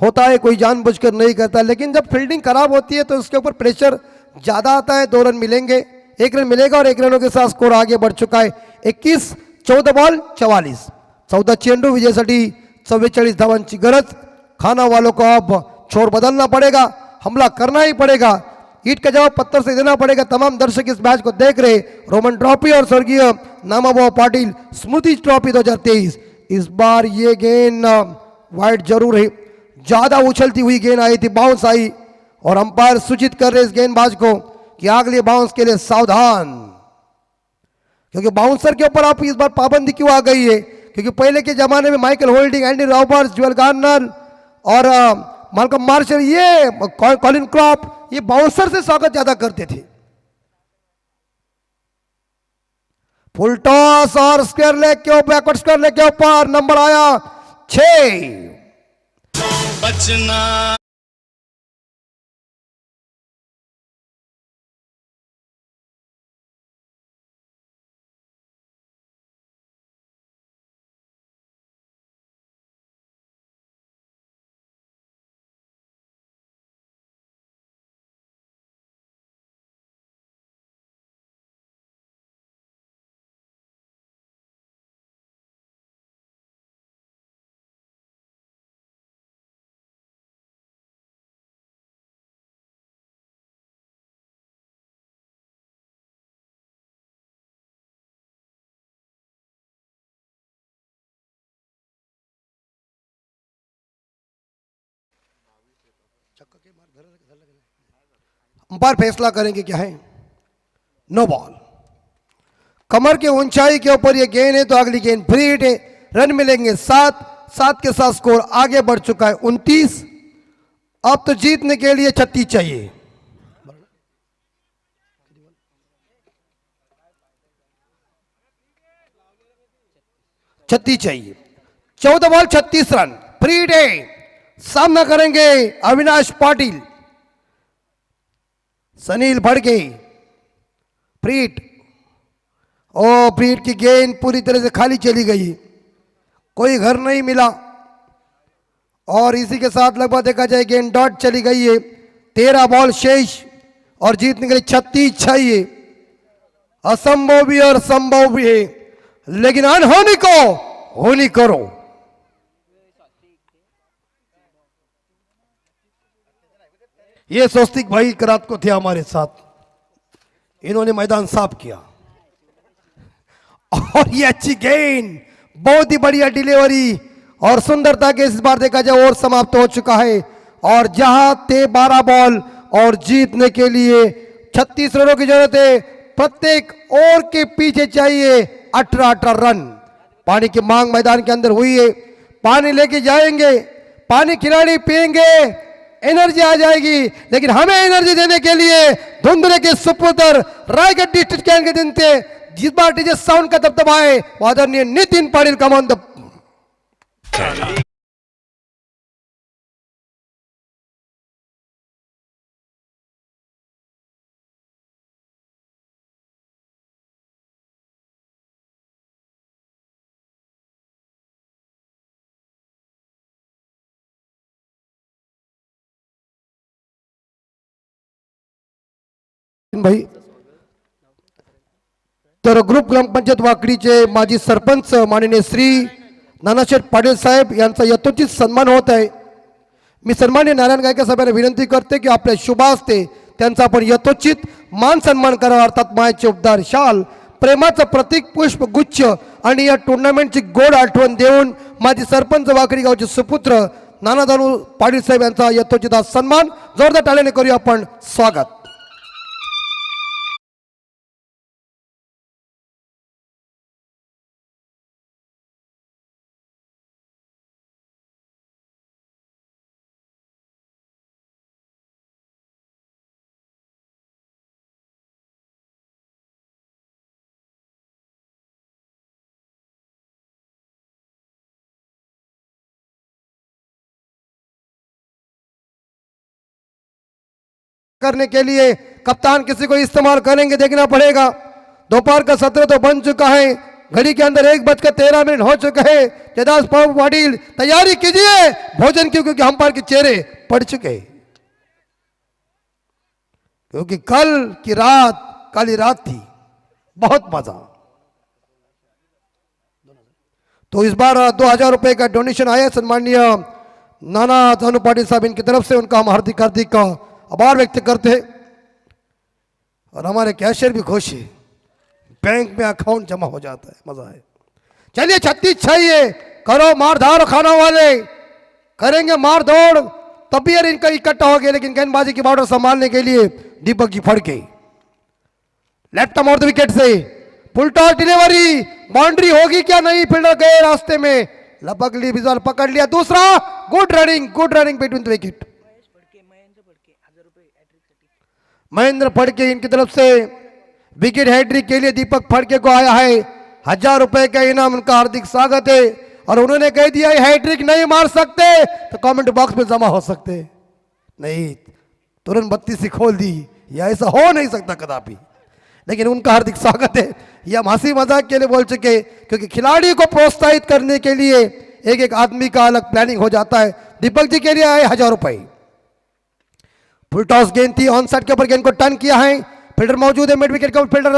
D: होता है, कोई जानबूझकर नहीं करता, लेकिन जब फील्डिंग खराब होती है तो उसके ऊपर प्रेशर ज्यादा आता है। 2 रन मिलेंगे, 1 रन मिलेगा और 1 रनों के साथ स्कोर आगे बढ़ चुका है 21। 14 बॉल 44, 14 चेंडू विजयसाठी 44 धावांची गरज। खाना वालों को अब छोर बदलना पड़ेगा, हमला करना ही पड़ेगा, ईट का जवाब पत्थर से देना पड़ेगा। तमाम दर्शक इस मैच को देख रहे, रोमन ट्रॉफी और स्वर्गीय नामाबुआ पाटिल स्मृति ट्रॉफी 2023। इस बार ये गेंद वाइड जरूर है, ज्यादा उछलती हुई गेंद आई थी, बाउंस आई और अंपायर सूचित कर रहे इस गेंदबाज को कि अगले बाउंस के लिए सावधान, क्योंकि बाउंसर के ऊपर आप इस बार पाबंदी क्यों आ गई है? क्योंकि पहले के जमाने में Michael holding, Andy Roberts, jewel Garner और माल्कम मार्शल, ये कॉलिन क्रॉप, ये बाउंसर से स्वागत ज्यादा करते थे। फुल टॉस और स्क्वायर लेग के ऊपर, बैकवर्ड स्क्वायर लेग के ऊपर नंबर आया 6।
E: बचना
D: अंपायर फैसला करेंगे क्या है, नो बॉल। कमर के ऊंचाई के ऊपर ये गेंद है तो अगली गेंद फ्री हिट है। रन मिलेंगे 7। 7 के साथ स्कोर आगे बढ़ चुका है 29। अब तो जीतने के लिए 36 चाहिए। चाहिए 14 बॉल 36 रन, फ्री हिट है। सामना करेंगे अविनाश पाटिल, सनील भड़के। फ्रीट, ओ फ्रीट की गेंद पूरी तरह से खाली चली गई, कोई घर नहीं मिला और इसी के साथ लगभग देखा जाए गेंद डॉट चली गई है। 13 बॉल शेष और जीतने के लिए 36 चाहिए। असंभव भी और संभव भी है, लेकिन अनहोनी को होनी करो। ये स्वस्तिक भाई करात को थे हमारे साथ, इन्होंने मैदान साफ किया और ये अच्छी गेंद, बहुत ही बढ़िया डिलीवरी और सुंदरता के इस बार देखा जाए और समाप्त हो चुका है। और जहां थे 12 बॉल और जीतने के लिए 36 रनों की जरूरत है। प्रत्येक ओवर के पीछे चाहिए 18 रन। पानी की मांग मैदान के अंदर हुई है, पानी लेके जाएंगे, पानी खिलाड़ी पिएंगे, एनर्जी आ जाएगी। लेकिन हमें एनर्जी देने के लिए धुंधले के सुपुत्र रायगढ़ डिस्ट्रिक्ट के दिन थे, जिस बार डीजे साउंड का दबदबा है आदरणीय नितिन पाटिल कमांड। भाई तर ग्रुप ग्रामपंचायत वाकडीचे माजी सरपंच माननीय श्री नानाशेठ पाटील साहेब यांचा यथोचित सन्मान होत आहे। मी सन्माननीय नारायण गायकर साहेबांना विनंती करते की आपल्या शुभ हस्ते त्यांचा आपण यथोचित मान सन्मान करावा, अर्थात मायाचे उपदार शाल, प्रेमाचं प्रतीक पुष्प गुच्छ आणि या टुर्नामेंटची गोड आठवण देऊन माझी सरपंच वाकडी गावचे सुपुत्र नानादानू पाटील साहेब यांचा यथोचित हा सन्मान जोरदार टाळ्याने करूया आपण स्वागत. करने के लिए कप्तान किसी को इस्तेमाल करेंगे, देखना पड़ेगा. दोपहर का सत्र तो बन चुका है, घड़ी के अंदर 1:13 हो चुके हैं. जयदास बाबू पाटिल तैयारी कीजिए भोजन की, क्योंकि अंपायर के चेहरे पड़ चुके हैं. क्योंकि कल की रात काली रात थी, बहुत मजा. तो इस बार 2000 रुपए का डोनेशन आया सन्माननीय नाना दानू पाटिल साहब, इनकी तरफ से उनका हम हार्दिक हार्दिक आभार व्यक्त करते हैं. और हमारे कैशियर भी खुश है, बैंक में अकाउंट जमा हो जाता है, मजा है. चलिए 36 चाहिए, करो मारधार खाना वाले, करेंगे मार दौड़, तभी यार इनका इकट्ठा हो गया. लेकिन गेंदबाजी की बॉर्डर संभालने के लिए Deepak ji Phadke left arm off the wicket से फुल टॉस डिलीवरी, बाउंड्री होगी क्या नहीं, फील्डर गए रास्ते में, लपक ली, बिजवाल पकड़ लिया. दूसरा good running between the wicket. Mahendra Phadke इनकी तरफ से विकेट हैट्रिक के लिए दीपक फड़के को आया है 1000 रुपए का इनाम. उनका हार्दिक स्वागत है. और उन्होंने कह दिया हैट्रिक नहीं मार सकते तो कमेंट बॉक्स में जमा हो सकते नहीं, तुरंत 32 खोल दी. यह ऐसा हो नहीं सकता कदापि, लेकिन उनका हार्दिक स्वागत है. यह हम हंसी मजाक के लिए बोल चुके, क्योंकि खिलाड़ी को प्रोत्साहित करने के लिए एक एक आदमी का अलग प्लानिंग हो जाता है. दीपक जी के लिए आए 1000 रुपए. फुल टॉस गेंद थी, ऑन साइड के ऊपर गेंद को टर्न किया है. फील्डर मौजूद है, मिड विकेट का फील्डर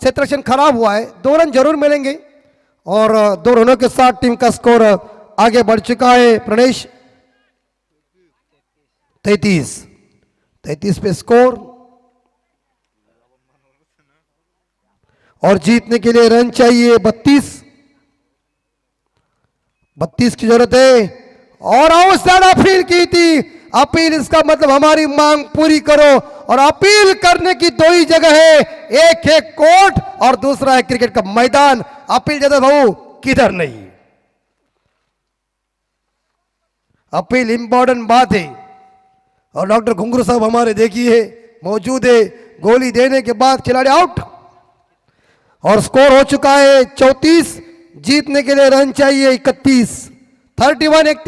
D: क्षेत्रक्षण खराब हुआ है. 2 रन जरूर मिलेंगे और 2 रनों के साथ टीम का स्कोर आगे बढ़ चुका है. प्रणेश 33 पे स्कोर, और जीतने के लिए रन चाहिए 32 की जरूरत है. और आउटसाइड अपील की थी, अपील इसका मतलब हमारी मांग पूरी करो. और अपील करने की 2 ही जगह है, एक है कोर्ट और दूसरा है क्रिकेट का मैदान. अपील ज्यादा भाऊ किधर नहीं, अपील इंपॉर्टेंट बात है. और डॉक्टर घुंगरू साहब हमारे देखिए मौजूद है. गोली देने के बाद खिलाड़ी आउट और स्कोर हो चुका है 34. जीतने के लिए रन चाहिए 31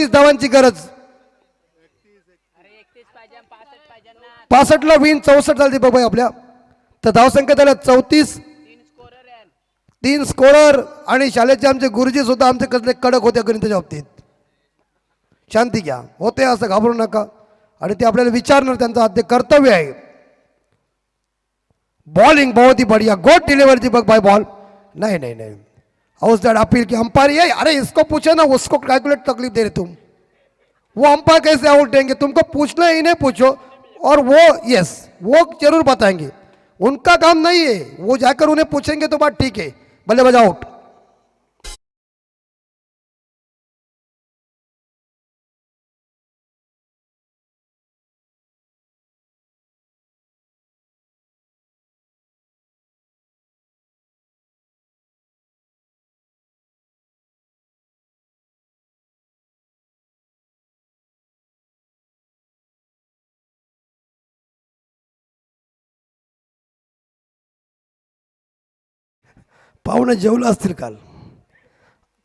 D: धावांची गरज. 65 ला विन 64 झाली दीपक भाई आपल्या. तर धावसंख्या झाल्या 34. 3 स्कोरर आणि शाळेचे आमचे गुरुजी सुद्धा आमचे कसले कडक होते गणिताच्या बाबतीत. शांती घ्या, होते असं घाबरू नका. आणि ते आपल्याला विचारणार, त्यांचं आद्य कर्तव्य आहे. बॉलिंग बहुत ही बढ़िया, गुड डिलीवर दीपक भाई. बॉल नहीं हाउस दैट अपील की अंपायर ये, अरे इसको पूछे ना, उसको कैलकुलेट तकलीफ दे रहे तुम. वो अंपायर कैसे आउट देंगे, तुमको पूछना है, इन्हें पूछो. और वो यस वो जरूर बताएंगे, उनका काम नहीं है. वो जाकर उन्हें पूछेंगे तो बात ठीक है. बल्लेबाज आउट. पाहुणे जेवलं असतील काल.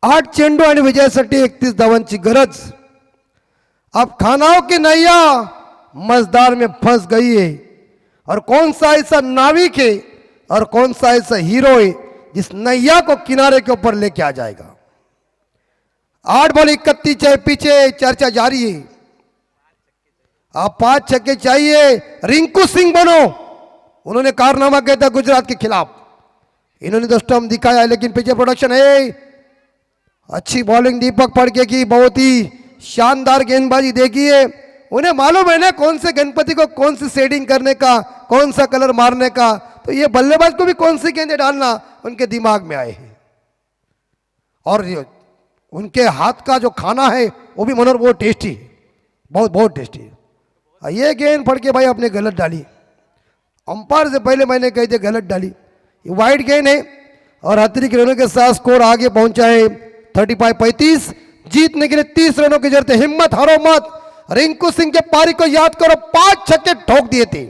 D: 8 चेंडू आणि विजयासाठी 31 धावांची गरज. अब खानाओं की नैया मझदार में फंस गई है. और कौन सा ऐसा नाविक है और कौन सा ऐसा हीरो है जिस नैया को किनारे के ऊपर लेके आ जाएगा. 8 बॉल 31 है, पीछे चर्चा जारी है. आप 5 छक्के चाहिए, रिंकू सिंह बनो. उन्होंने कारनामा किया था गुजरात के खिलाफ, इन्होंने तो स्टंप दिखाया, लेकिन पीछे प्रोडक्शन है. अच्छी बॉलिंग दीपक फड़के की, बहुत ही शानदार गेंदबाजी देखिए। उन्हें मालूम है ना कौन से गणपति को कौन सी शेडिंग करने का, कौन सा कलर मारने का, तो ये बल्लेबाज को भी कौन सी गेंदें डालना उनके दिमाग में आए हैं। और उनके हाथ का जो खाना है वो भी मनोहर, बहुत टेस्टी, बहुत बहुत टेस्टी। ये गेंद फड़ के भाई आपने गलत डाली, अंपायर से पहले मैंने कही थी गलत डाली। ये वाइड गेंद है और अतिरिक्त रनों के साथ स्कोर आगे पहुंचा है 35-35। जीतने के लिए 30 रनों की जरूरत है। हिम्मत हारो मत। रिंकू सिंह के पारी को याद करो, 5 छक्के ठोक दिए थे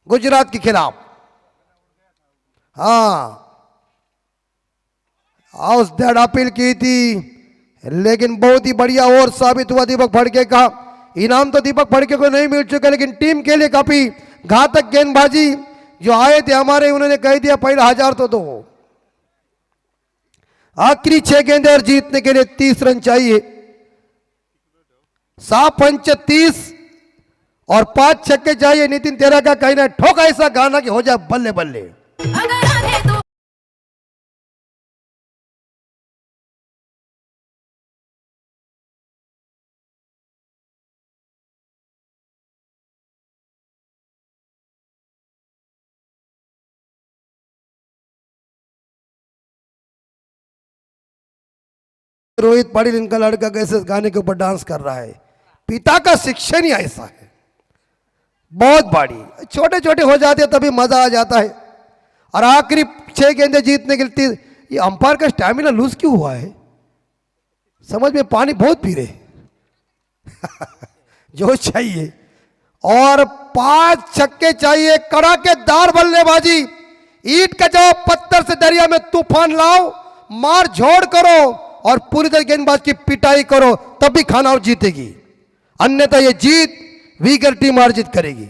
D: गुजरात के खिलाफ। हाँ, हाउस दैट अपील की थी, लेकिन बहुत ही बढ़िया ओवर साबित हुआ दीपक फड़के का। इनाम तो दीपक फड़के को नहीं मिल चुका, लेकिन टीम के लिए काफी घातक गेंदबाजी जो आए थे हमारे, उन्होंने कह दिया पहला 1000 तो दो। आखिरी 6 गेंदें और जीतने के लिए 30 रन चाहिए। 7 पंच 30 और 5 छक्के चाहिए। नितिन तेरा का कहना है ठोका ऐसा गाना कि हो जाए बल्ले बल्ले। रोहित पाटिल इनका लड़का कैसे गाने के ऊपर डांस कर रहा है। पिता का शिक्षण ही ऐसा है, बहुत बड़ी। छोटे छोटे हो जाते हैं तभी मजा आ जाता है। और आखिरी 6 गेंदें जीतने के लिए ये अंपायर का स्टैमिना लूज क्यों हुआ है, समझ में, पानी बहुत पी रहे जो चाहिए। और 5 छक्के चाहिए। कड़ाकेदार बल्लेबाजी, ईंट का जवाब पत्थर से दरिया में तूफान लाओ, मार झोड़ करो और पूरी तरह गेंदबाज की पिटाई करो, तभी खानाव जीतेगी। अन्यथा ये जीत वीगर टीम अर्जित करेगी।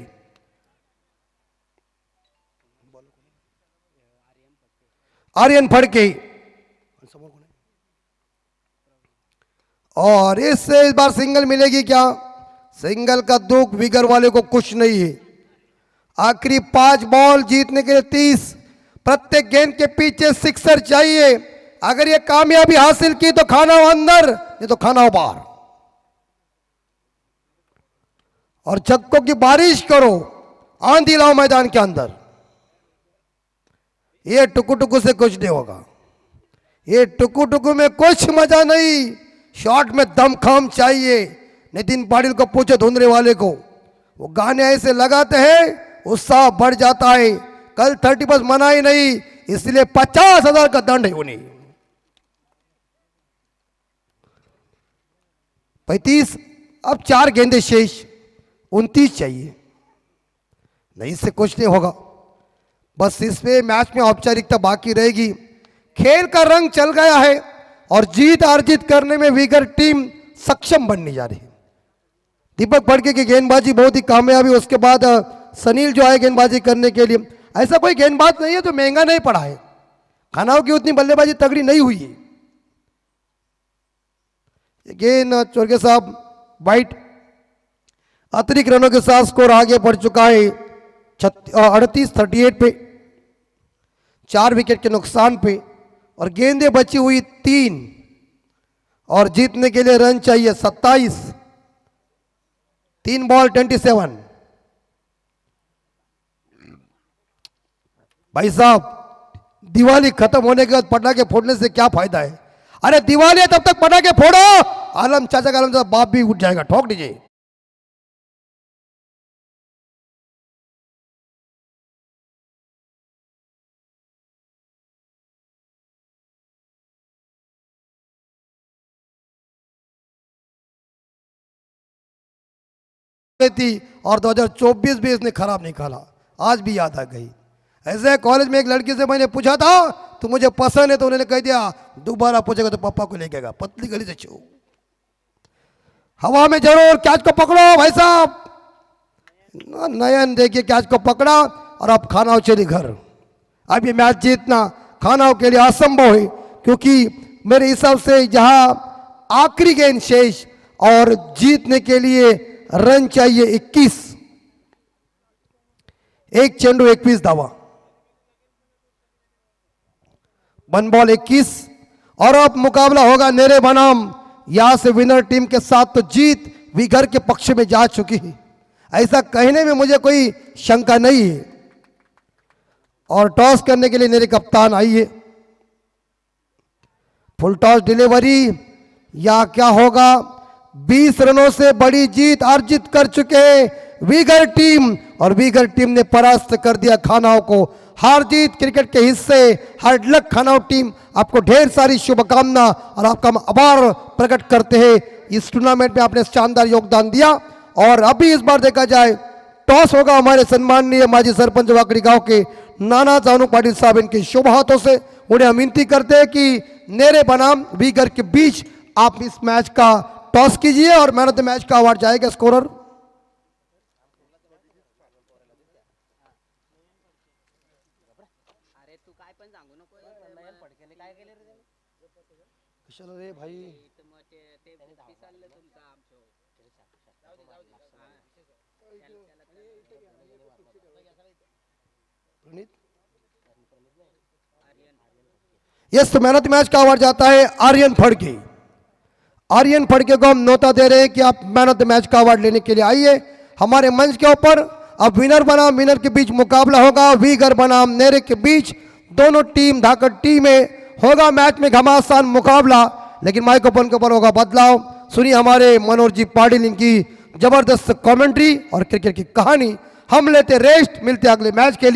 D: आर्यन फड़के और इससे इस बार सिंगल मिलेगी क्या? सिंगल का दुख वीगर वाले को कुछ नहीं है। आखिरी 5 बॉल जीतने के लिए 30। प्रत्येक गेंद के पीछे सिक्सर चाहिए। अगर ये कामयाबी हासिल की तो खाना अंदर, नहीं तो खाना बाहर। और छक्कों की बारिश करो, आंधी लाओ मैदान के अंदर। ये टुकु टुकु से कुछ नहीं होगा। ये टुकु टुकु में कुछ मजा नहीं। शॉट में दमखम चाहिए। नितिन पाटिल को पूछो धुंधरे वाले को, वो गाने ऐसे लगाते हैं उत्साह बढ़ जाता है। कल 30 मना ही नहीं, इसलिए 50,000 का दंड है उन्हें। 35। अब 4 गेंदे शेष, 29 चाहिए। नहीं, इससे कुछ नहीं होगा। बस इसमें मैच में औपचारिकता बाकी रहेगी। खेल का रंग चल गया है और जीत अर्जित करने में वीगर टीम सक्षम बनने जा रही है। दीपक फड़के की गेंदबाजी बहुत ही कामयाबी। उसके बाद सनील जो आए गेंदबाजी करने के लिए। ऐसा कोई गेंदबाज नहीं है जो महंगा नहीं पड़ा है। खानाओं की उतनी बल्लेबाजी तगड़ी नहीं हुई है। गेंद चोरगे साहब वाइट। अतिरिक्त रनों के साथ स्कोर आगे बढ़ चुका है 38-38 पे, 4 विकेट के नुकसान पे। और गेंदें बची हुई 3 और जीतने के लिए रन चाहिए 27। 3 बॉल 27। भाई साहब, दिवाली खत्म होने के बाद पटाखे फोड़ने से क्या फायदा है? अरे दिवाली है तब तक पटाखे फोड़ो। आलम चाचा का आलम चाचा बाप भी उठ जाएगा, ठोक दीजिए। थी और 2024 भी इसने खराब निकाला, आज भी याद आ गई। ऐसे कॉलेज में एक लड़की से मैंने पूछा था तू मुझे पसंद है, तो उन्होंने कह दिया दोबारा पूछेगा तो पापा को लेके पतली गली से छू। हवा में जरूर कैच को पकड़ो भाई साहब। नयन देखिए कैच को पकड़ा और अब खानाव चली घर। अब ये मैच जीतना खानाव के लिए असंभव है, क्योंकि मेरे हिसाब से जहां आखिरी गेंद शेष और जीतने के लिए रन चाहिए 21। एक चेंडू 21 धावा, 1 बॉल 21। और अब मुकाबला होगा नेरे बनाम यहां से विनर टीम के साथ तो जीत विगर के पक्ष में जा चुकी है, ऐसा कहने में मुझे कोई शंका नहीं है। और टॉस करने के लिए मेरे कप्तान आइए। फुल टॉस डिलीवरी या क्या होगा? 20 रनों से बड़ी जीत अर्जित कर चुके विगर टीम, और विगर टीम ने परास्त कर दिया खानाओं को। हार जीत क्रिकेट के हिस्से। हार्ड लक खानाओं टीम, आपको ढेर सारी शुभकामना और आपका हम आभार प्रकट करते हैं। इस टूर्नामेंट में आपने शानदार योगदान दिया। और अभी इस बार देखा जाए टॉस होगा हमारे सम्माननीय माजी सरपंच वाकड़ी गांव के नाना जानू पाटिल साहब, इनके शुभ हाथों से। उन्हें हम विनती करते हैं कि नेरे बनाम विगर के बीच आप इस मैच का टॉस कीजिए और मैन ऑफ द मैच का अवार्ड जाएगा स्कोरर। रे भाई यस, तो मैन ऑफ द मैच का अवार्ड जाता है आर्यन फड़के। आर्यन फड़के को हम न्योता दे रहे हैं कि आप मैन ऑफ द मैच का अवार्ड लेने के लिए आइए हमारे मंच के ऊपर। अब विनर बनाम विनर के बीच मुकाबला होगा, विगर बनाम नेरे के बीच। दोनों टीम धाकड़ टीमें होगा मैच में घमासान मुकाबला, लेकिन माइक्रोफोन के ऊपर होगा बदलाव। सुनिए हमारे मनोज जी पाटिल, इनकी जबरदस्त कमेंट्री और क्रिकेट की कहानी। हम लेते रेस्ट, मिलते अगले मैच के लिए।